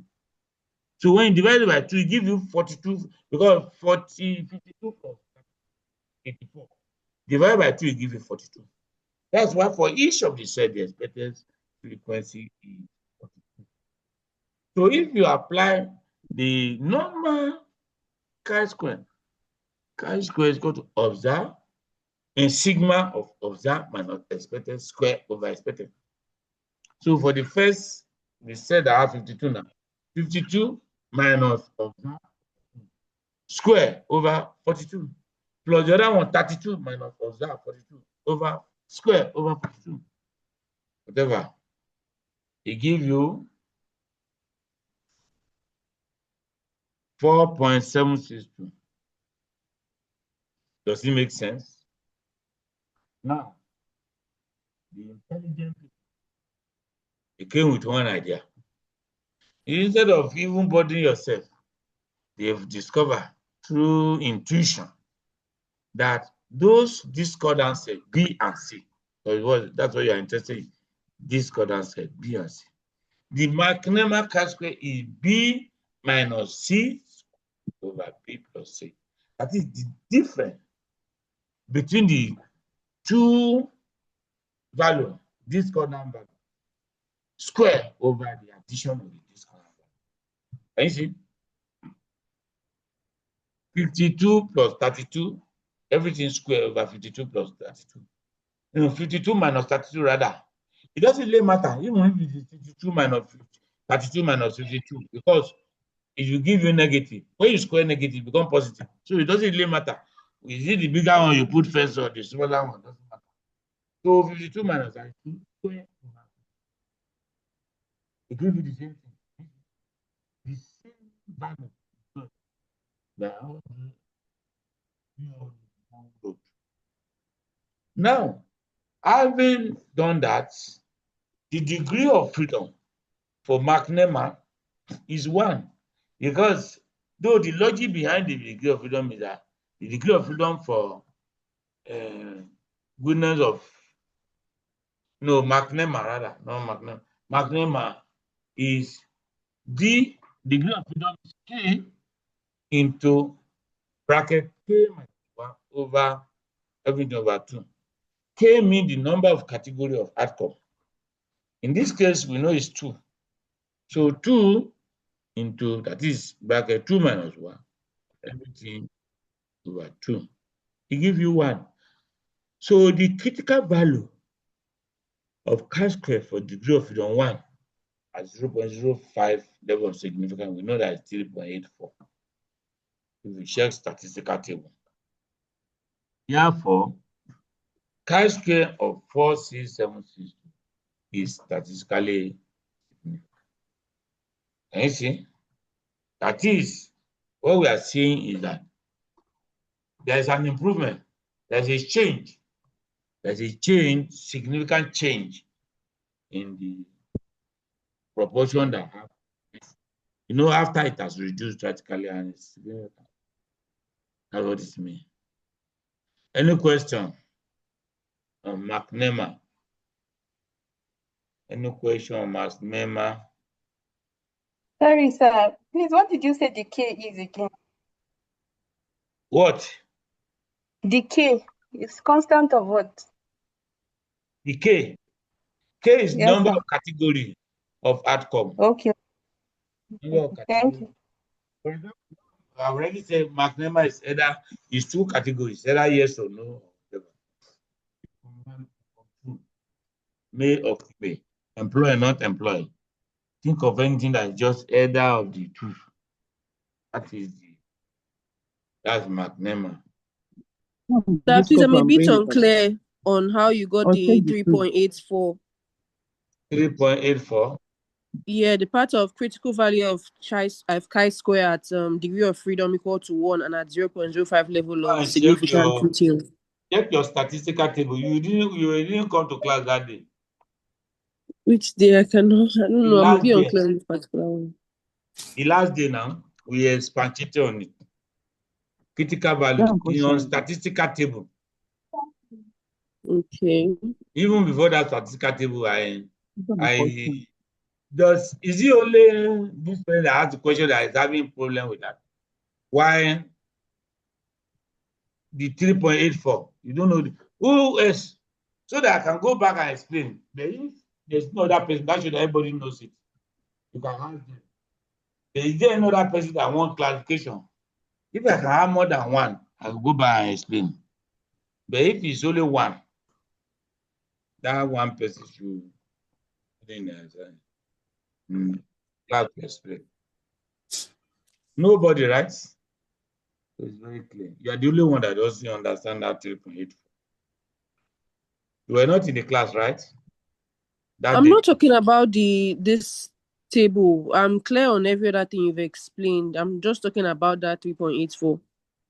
So when you divide it by 2, it gives you 42, because 52 plus 84. Divided by 2, it gives you 42. That's why for each of the set, the expected frequency is 42. So if you apply the normal chi-square is equal to observed and sigma of observed minus expected square over expected. So for the first, we said I have 52 now. 52 minus observed square over 42. Plus the other one, 32 minus observed 42 over square over 42. Whatever. It gives you 4.762. Does it make sense? Now, the intelligent people, they came with one idea. Instead of even bothering yourself, they've discovered through intuition that those discordant sets, B and C, that's what you're interested in, discordant sets, B and C. The McNeman chi-square is B minus C over B plus C. That is the difference between the two values, discordant value, square over the addition of the discordant value. Can you see? 52 plus 32, everything square over 52 plus 32. 52 minus 32 rather. It doesn't really matter, even if it is 52 minus 50, 32 minus 52, because it will give you negative. When you square negative, it becomes positive. So it doesn't really matter. Is it the bigger one you put first or the smaller one? Doesn't matter. So 52 minus 32 square over 50. It gives you the same thing. The same value. Now, having done that, the degree of freedom for McNeman is 1, because though the logic behind the degree of freedom is that the degree of freedom for goodness of McNeman rather, not McNeman. McNeman is the degree of freedom is K into bracket K minus 1 over everything over 2. K means the number of category of outcome. In this case, we know it's 2. So 2 into, that is bracket 2 minus 1, everything over 2. It gives you 1. So the critical value of chi-square for degree of freedom 1 at 0.05 level of significance, we know that it's 3.84. If we check statistical table. Therefore, chi-square of 46762 is statistically significant. Can you see? That is, what we are seeing is that there is an improvement, there's a change, significant change in the proportion that happens. After it has reduced drastically and it's significant. That's what it means. Any question on McNeman? Any question on McNeman? Sorry, sir. Please, what did you say decay is again? What? Decay. It's constant of what? Decay. K is Yes, number sir. of category of outcome. Okay. Number of Thank you. For example, I already said McNeman is 2 categories, either yes or no. Male or female, employed or not employed. Think of anything that is just either of the two. That's McNeman. Sir, please, I'm a bit unclear on how you got the 3.84. 3.84. Yeah, the part of critical value of chi-square at degree of freedom equal to 1 and at 0.05 level of significant detail. Check your statistical table. You didn't come to class that day. Which day? I don't know. I'm a bit unclear on this particular one. The last day now, we expanded on it. Critical value on statistical table. Okay. Even before that statistical table, is it only this person that has the question that is having problem with that? Why the 3.84? You don't know who else so that I can go back and explain. But if there's no other person, that should everybody knows it. You can ask them. Is there another person that wants clarification? If I can have more than one, I will go back and explain. But if it's only one, that one person should class to explain. Nobody, right? So it's very clear. You are the only one that doesn't understand that 3.84. You were not in the class, right? I'm not talking about this table. I'm clear on every other thing you've explained. I'm just talking about that 3.84.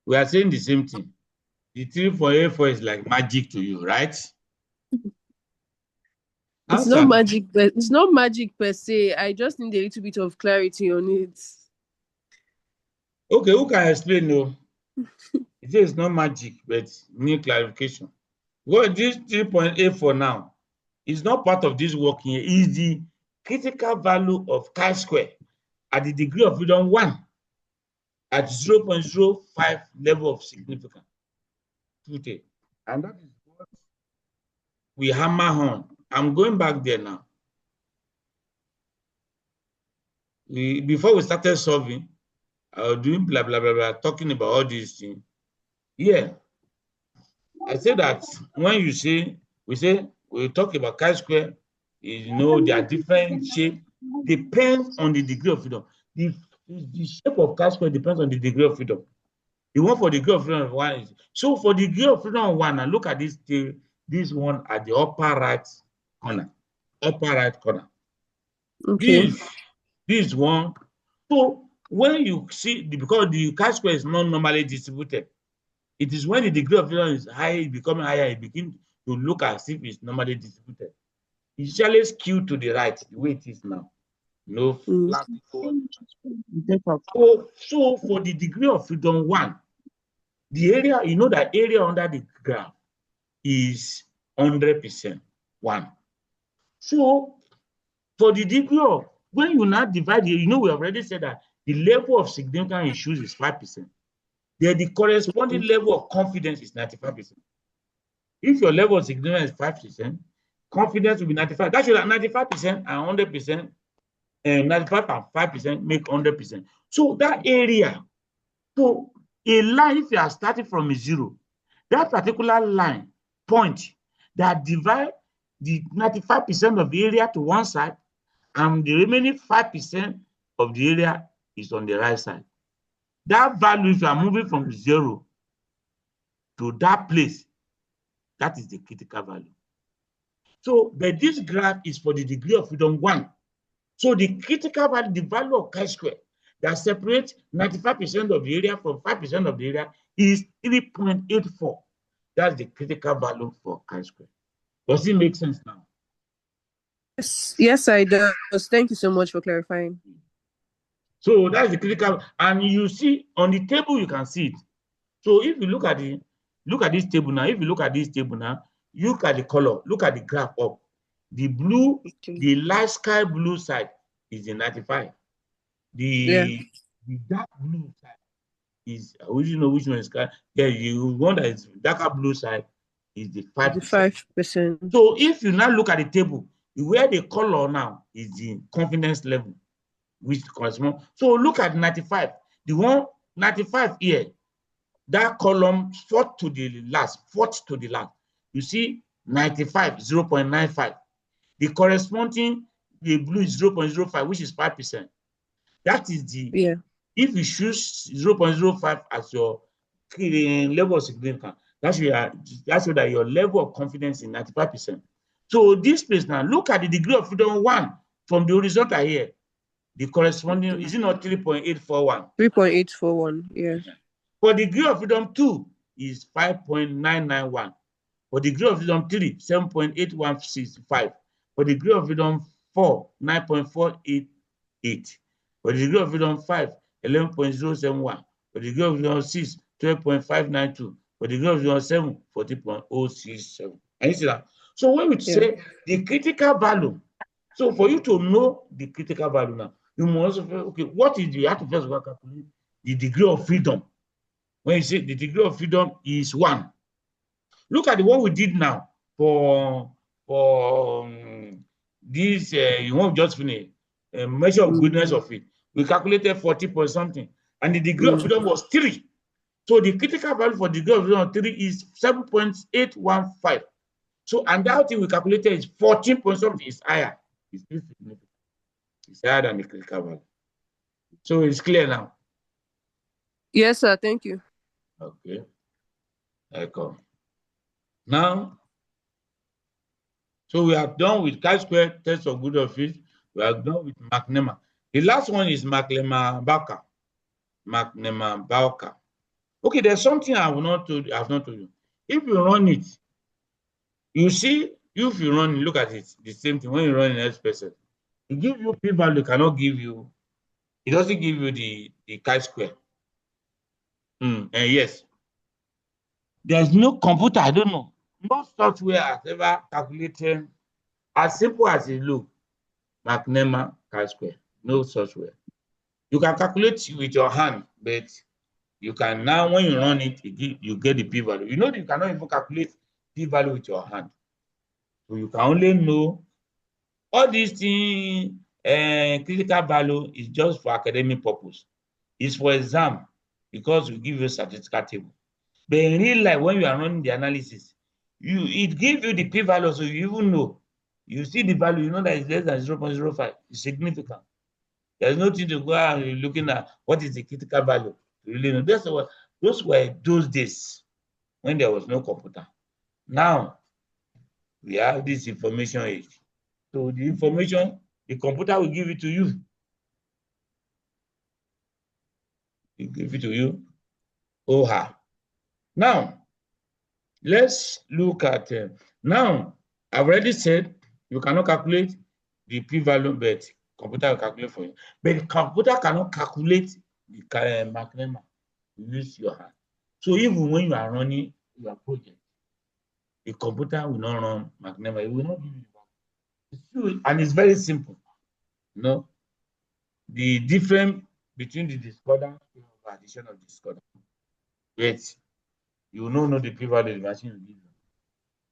We are saying the same thing. The 3.84 is like magic to you, right? It's not magic, but it's not magic per se. I just need a little bit of clarity on it. Okay, who can explain? No, it is not magic, but need clarification. Well, this 3.84 now is not part of this work here. Is the critical value of chi-square at the degree of freedom 1 at 0.05 level of significance. And that is what we hammer on. I'm going back there now. Before we started solving, I was doing blah, blah, blah, blah, talking about all these things. Yeah. I say that when you say, we talk about chi-square, you know, they are different shape, depends on the degree of freedom. The shape of chi-square depends on the degree of freedom. The one for the degree of freedom of 1 is, so for the degree of freedom of 1, and look at this one at the upper right corner. Okay. This one. So when you see, because the chi-square is not normally distributed, it is when the degree of freedom is high, becoming higher, it begins to look as if it's normally distributed. It's usually skewed to the right, the way it is now. No flat. So for the degree of freedom 1, the area, you know that area under the graph is 100%, 1. So for the degree of, when you now divide it, you know, we already said that the level of significant issues is 5%. Then the corresponding level of confidence is 95%. If your level of significance is 5%, confidence will be 95%. That should have 95% and 100%, and 95 and 5% make 100%. So that area, so a line, if you are starting from a 0, that particular line, point, that divide the 95% of the area to one side, and the remaining 5% of the area is on the right side. That value, if you are moving from 0 to that place, that is the critical value. So, but this graph is for the degree of freedom 1. So the critical value, the value of chi-square that separates 95% of the area from 5% of the area is 3.84. That's the critical value for chi-square. Does it make sense now? Yes, I does. Thank you so much for clarifying. So that's the critical, and you see on the table you can see it. So if you look at this table now, you look at the color, look at the graph up. The blue, the light sky blue side is the 95. The dark blue side is, we know which one is sky. Yeah, you one that is darker blue side is the 5%. So if you now look at the table, where the color now is the confidence level, which corresponds. So look at 95. The one 95 here, that column fourth to the last. You see 95, 0.95. The corresponding, the blue is 0.05, which is 5%. That is the, if you choose 0.05 as your level of significance, that's so that your level of confidence is 95%. So this place now, look at the degree of freedom 1 from the horizontal here. The corresponding, is it not 3.841? 3.841, yes. For the degree of freedom 2 is 5.991. For the degree of freedom 3, 7.8165. For the degree of freedom 4, 9.488. For the degree of freedom 5, 11.071. For the degree of freedom 6, 12.592. For the degree of freedom 7, 40.067. And you see that? So when we say the critical value, so for you to know the critical value now, you must also, okay, what is the, you have to first calculate the degree of freedom. When you say the degree of freedom is 1. Look at the one we did now. for this, you won't just finish a measure of goodness of it. We calculated 40 point something, and the degree of freedom was 3. So the critical value for the degree of freedom of 3 is 7.815. So, and that thing we calculated is 14 point something, is higher. It's still significant. It's higher than the critical value. So it's clear now. Yes, sir. Thank you. Okay. Okay. Now, so we are done with chi-square test of good of it. We are done with McNemer. The last one is McNemer-Bowker. McNemer-Bowker. Okay, there's something I have not told you. If you run it, you see, if you run, look at it, the same thing when you run in XPSS. It gives you p-value, cannot give you, it doesn't give you the chi-square. And yes, there's no computer, I don't know, no software has ever calculated as simple as it looks, McNemer chi-square, no software. You can calculate with your hand, but you can now, when you run it, you get the p-value. You know, you cannot even calculate p-value with your hand. So you can only know all these things, critical value is just for academic purpose. It's for exam, because we give you a statistical table. But in real life, when you are running the analysis, it gives you the p-value, so you even know. You see the value, you know that it's less than 0.05. It's significant. There's nothing to go out and looking at what is the critical value. You really know. Those were those days when there was no computer. Now, we have this information age. So the information, the computer will give it to you. It give it to you. Now, let's look at, now, I've already said you cannot calculate the p-value, but computer will calculate for you. But the computer cannot calculate the McNemer. You use your hand. So even when you are running your project, the computer will not run McNemer. It will not give you the value. And it's very simple. You know, the difference between the discorder and addition of discorder. Yet, you will not know the p-value the machine will give you.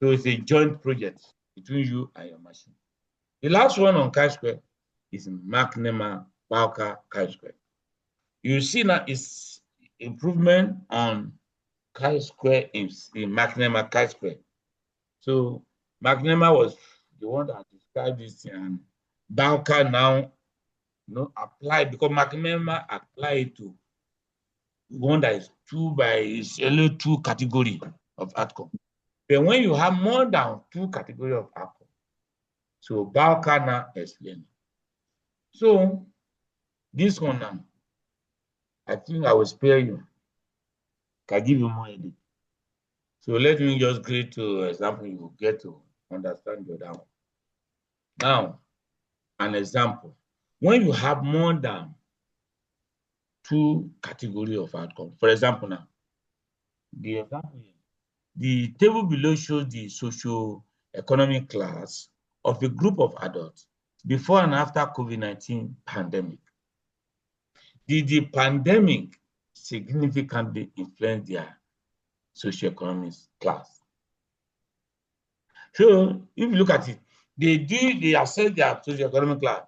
So it's a joint project between you and your machine. The last one on chi-square is McNemer-Bowker chi-square. You see now it's improvement on chi-square in McNemer chi-square. So McNemer was the one that described this, and Bowker now, applied, because McNemer applied to one that is is only 2 category of outcome. But when you have more than 2 category of outcome, so Bowker now explain. So this one now, I think I will spare you. Can give you more edit. So let me just create to example you will get to understand your down. Now, an example. When you have more than 2 category of outcome, for example now, the example here, the table below shows the socio-economic class of a group of adults before and after COVID-19 pandemic. Did the pandemic significantly influence their socioeconomic class? So if you look at it, they assess their socioeconomic class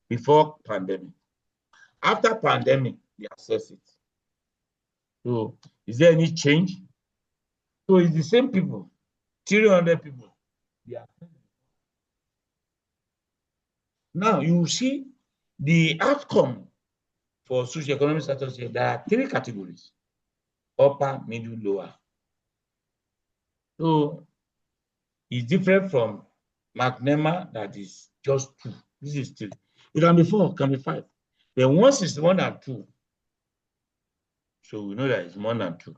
before pandemic. After pandemic, they assess it. So is there any change? So it's the same people, 300 people. Yeah. Now you see the outcome for socioeconomic status here. There are 3 categories: upper, middle, lower. So it's different from McNemer, that is just 2. This is 3. It can be 4, it can be 5. Then once it's more than 2, so we know that it's more than 2,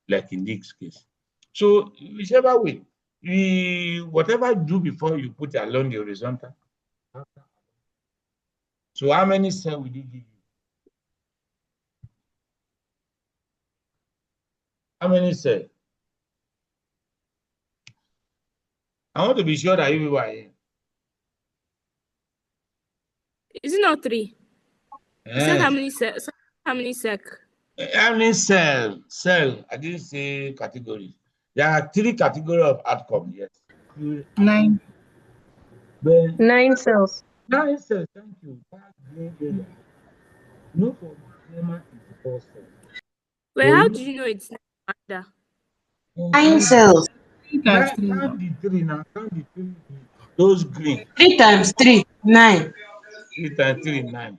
like in this case. So whichever way, whatever you do before you put along the horizontal. So how many cells will it give you? How many cells? I want to be sure that you are here. Is it not 3? You said how many cells? How many sec? How many cell? I didn't say categories. There are 3 categories of outcome, yes. 9. But 9 cells. 9 cells, thank you. That green area. No, for McNema is 4 cells. Wait, how do you know it's not Amanda? 9 cells. 3 times 3. Count the 3 now. Count the 3. Those green. 3 times 3, 9. 3 times 3, 9.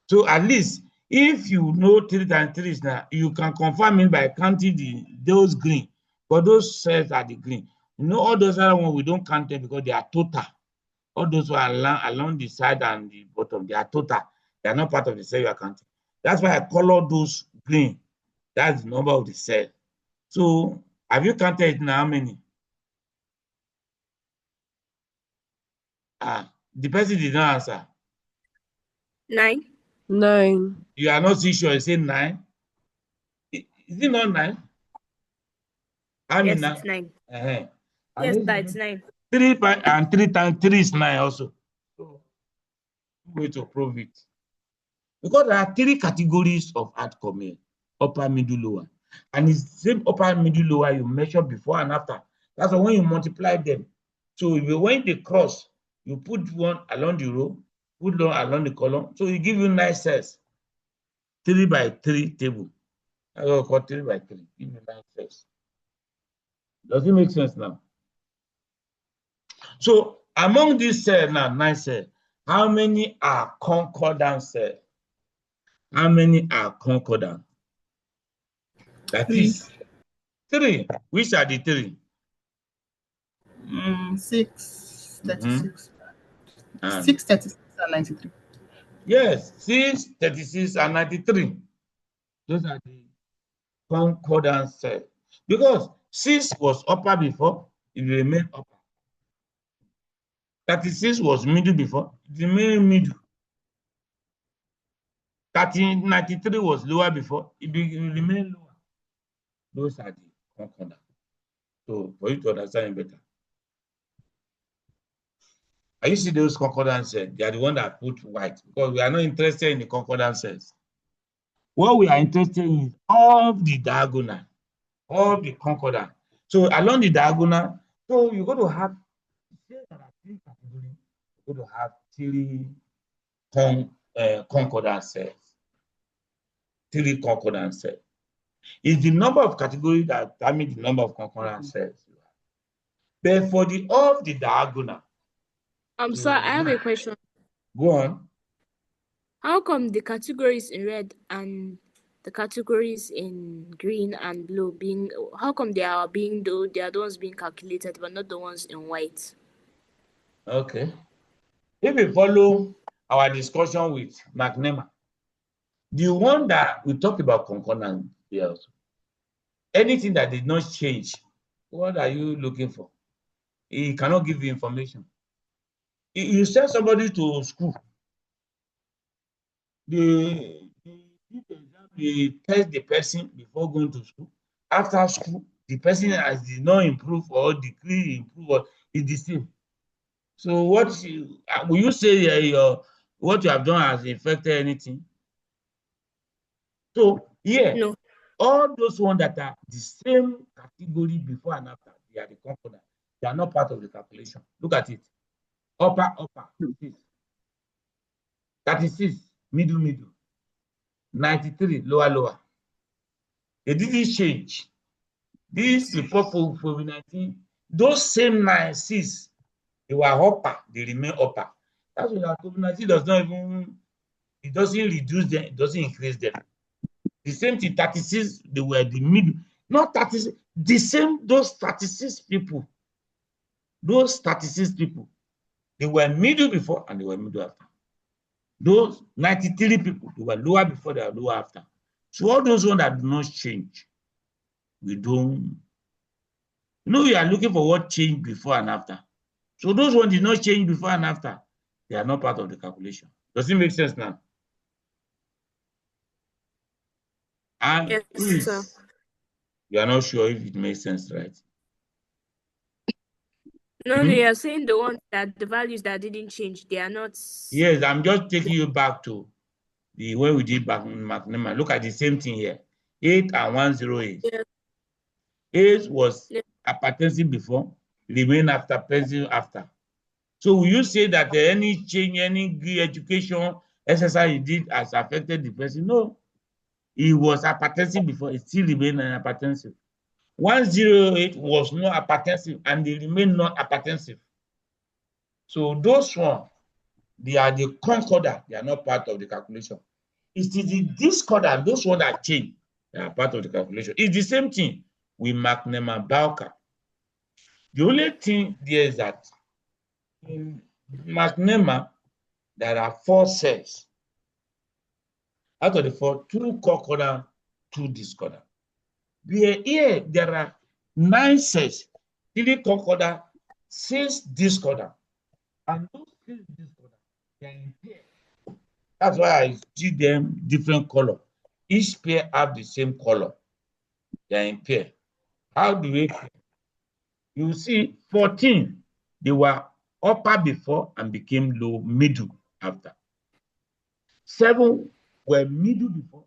So at least if you know 3 times 3 is now, you can confirm it by counting those green. But those cells are the green. You know, all those other ones we don't count them because they are total. All those who are along the side and the bottom, they are total. They are not part of the cell you are counting. That's why I color those green. That's the number of the cell. So have you counted it now? How many? The person did not answer. 9. 9. You are not so sure. You say 9. Is it not 9? I mean, Yes, it's 9. Yes, sir, it's 9. 3 and 3 times 3 is 9 also. So, way to prove it. Because there are 3 categories of outcome here: upper, middle, lower. And it's the same upper, middle, lower you measure before and after. That's why when you multiply them. So when they cross, you put one along the row, put one along the column. So it give you 9 cells. 3 by 3 table. I will call 3 by 3. Give you 9 cells. Does it make sense now? So among these cells now, 9 cells, how many are concordant cells? How many are concordant? That 3. is 3. Which are the 3? 6, 36. And 6, 36, and 93. yes, 6, 36, and 93. Those are the concordant cells. Because 6 was upper before, it remained upper. 36 was middle before, it remained middle. 93 was lower before, it remained lower. Those are the concordant. So for you to understand it better. Are you see those concordant cells? They are the one that put white, because we are not interested in the concordant cells. What we are interested in is all the diagonal, all the concordant. So along the diagonal, so you're going to have 3 categories. You're going to have 3 concordant cells. 3 concordant cells. It's the number of categories that determine the number of concordant cells you have. But for the of the diagonal. Sir, I have a question. Go on. How come the categories in red and the categories in green and blue how come they are the ones being calculated but not the ones in white? Okay. If we follow our discussion with McNema, the one that we talk about concordant here also, anything that did not change, what are you looking for? He cannot give you information. You send somebody to school, they test the person before going to school. After school, the person has did not improve or decrease improve, or is the same. So what will you say what you have done has affected anything? So No. all those ones that are the same category before and after, they are the concordant. They are not part of the calculation. Look at it. Upper, 36, middle, 93, lower. They didn't change. This before COVID-19, those same 96, they were upper, they remain upper. That's why COVID-19 does not even, it doesn't reduce them, it doesn't increase them. The same thing, 36, they were the middle. Not 36, the same, those 36 people, they were middle before and they were middle after. Those 93 people, they were lower before, they were lower after. So all those ones that do not change, we don't. We are looking for what changed before and after. So those ones did not change before and after. They are not part of the calculation. Does it make sense now? And yes, please, sir. you are not sure if it makes sense, right? No, you are saying the ones that the values that didn't change, they are not. Yes, I'm just taking you back to the way we did back in McNema. Look at the same thing here. 8 and 108. Yes. 8 was Yes. hypertensive before, remain hypertensive after. So will you say that any change, any education, exercise he did has affected the person? No. He was hypertensive before, he still remained hypertensive. 108 was not hypertensive and they remain not hypertensive. So those ones, they are the concorder, they are not part of the calculation. It is the discorder, those ones that change, they are part of the calculation. It's the same thing with McNeman Bowker. The only thing there is that in McNeman, there are 4 cells. Out of the 4, 2 concorder, 2 discorder. Here, there are 9 cells, 3 concorder, 6 discorder. And those 6 discorder, they are in pair. That's why I see them different color. Each pair have the same color. They are in pair. How do we pair? You see, 14, they were upper before and became low, middle after. 7 were middle before.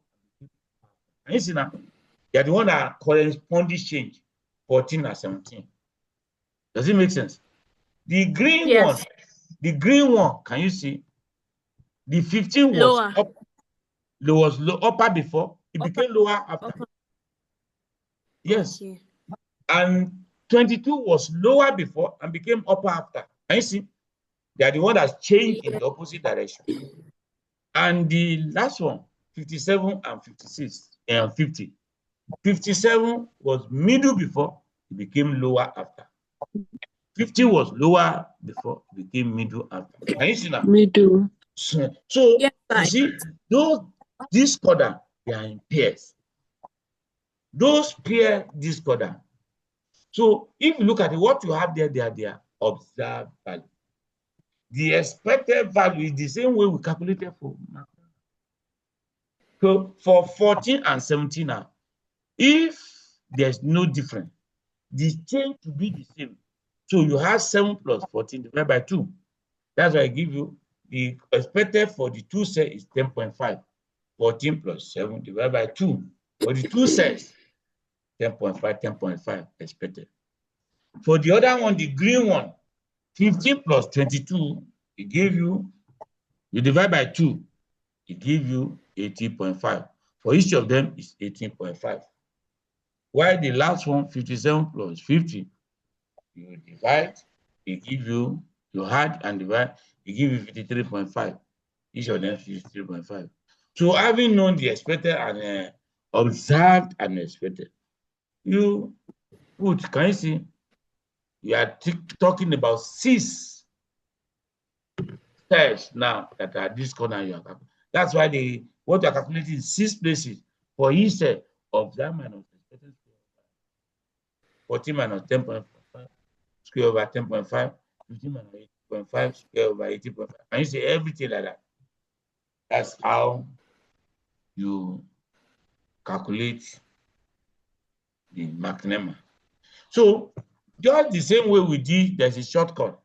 And you see now, they are the one that corresponding change, 14 and 17. Does it make sense? The green Yes. one, can you see? The 15 was upper before, it became lower after. Upper. Yes. Okay. And 22 was lower before and became upper after. Can you see? They are the one that changed in the opposite direction. And the last one, 57 and 56 and 50. 57 was middle before, it became lower after. 50 was lower before, it became middle after. Can you see now? Middle. So Yes, you see, those discorder, they are in pairs. Those pair discorder. So if you look at it, what you have there, they are their observed value. The expected value is the same way we calculated for. So for 14 and 17 now, if there's no difference, the change to be the same. So you have 7 plus 14 divided by 2. That's why I give you the expected for the 2 cells is 10.5. 14 plus 7 divided by 2. For the 2 cells, 10.5, 10.5 expected. For the other one, the green one, 15 plus 22, it gave you, you divide by 2, it gives you 18.5. For each of them is 18.5. While the last one, 57 plus 50, you divide, it gives you, you add and divide, it gives you 53.5. Each of them 53.5. So having known the expected and observed and expected, you put, can you see? We are talking about 6 cells now that are this corner. That's why what you are calculating is 6 places for each cell of that minus expected square. 14 minus 10.5 square over 10.5, 15 minus 8.5 square over 18.5. And you see everything like that. That's how you calculate the McNeman. So just the same way we did, there's a shortcut.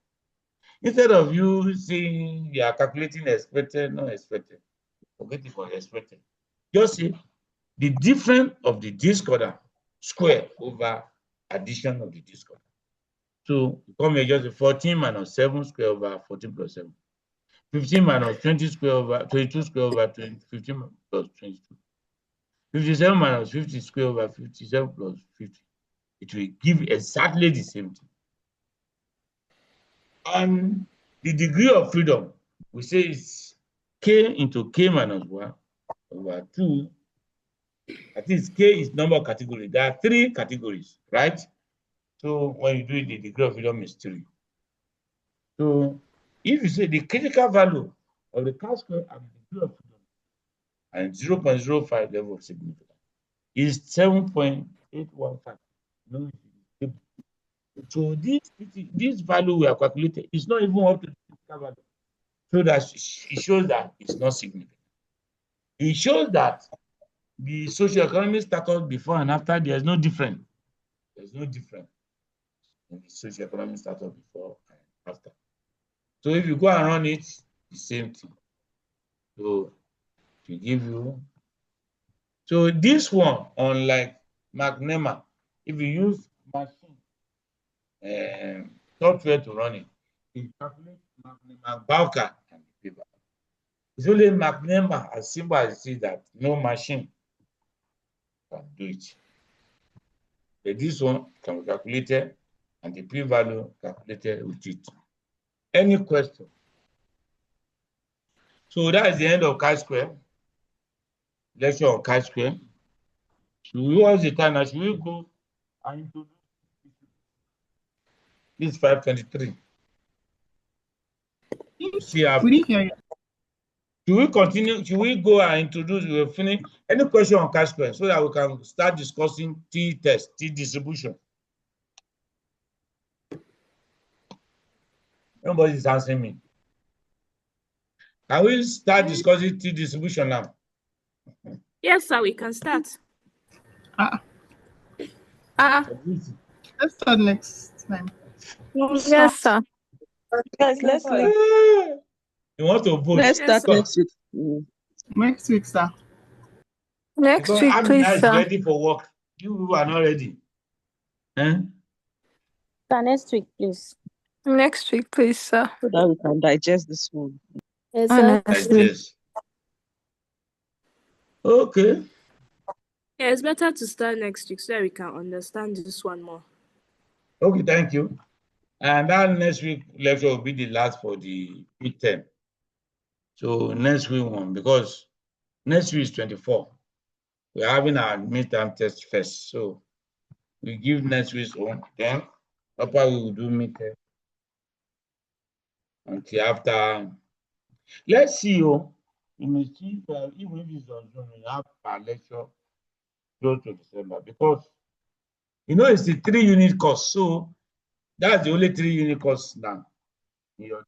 Instead of you saying you are calculating expected, not expected, forget it for expected. Just say the difference of the discorder square over addition of the discorder. So you come here just 14 minus 7 square over 14 plus 7. 15 minus 20 square over 22 square over 20, 15 plus 22. 57 minus 50 square over 57 plus 50. It will give exactly the same thing. And the degree of freedom, we say is k into k minus 1 over 2. I think k is number of categories. There are 3 categories, right? So when you do it, the degree of freedom is 3. So if you say the critical value of the chi-square and the degree of freedom and 0.05 level of significance is 7.815. No, so this value we are calculating is not even up to the critical value. So that it shows that it's not significant. It shows that the socioeconomic status before and after, there's no difference. There's no difference in the socioeconomic status before and after. So if you go and run it, the same thing. So to give you, so this one, unlike McNeman, if you use machine, software to run it. It calculates Bowker and the p-value. It's only McNemar, as simple as it is, that no machine can do it. But this one can be calculated and the p-value calculated with it. Any question? So that is the end of chi-square. Lecture on chi-square. What's the time now? Should we go and introduce this 523? See, We didn't hear you. should we continue? Should we go and introduce? We'll finish. Any question on chi-square so that we can start discussing t-test, t-distribution? Nobody is answering me. Can we start discussing t-distribution now? Yes, sir, we can start. Let's start next time. Yes, sir. Guys, let's leave. You want to vote? Let's start Because- next week. Next week, sir. Next because week, Amina please, is sir. ready for work. You are not ready. Sir, next week, please. Next week, please, sir. So that we can digest this one. Yes, sir. Honestly. Yes. Okay. Yeah, it's better to start next week so that we can understand this one more. Okay, thank you. And that next week lecture will be the last for the midterm. So next week one, because next week is 24. We're having our midterm test first. So we give next week's one, then upper we will do midterm until after. Let's see, you may see even if it's on Zoom, we have our lecture close to December, because it's a 3-unit course. So that's the only 3-unit course now in your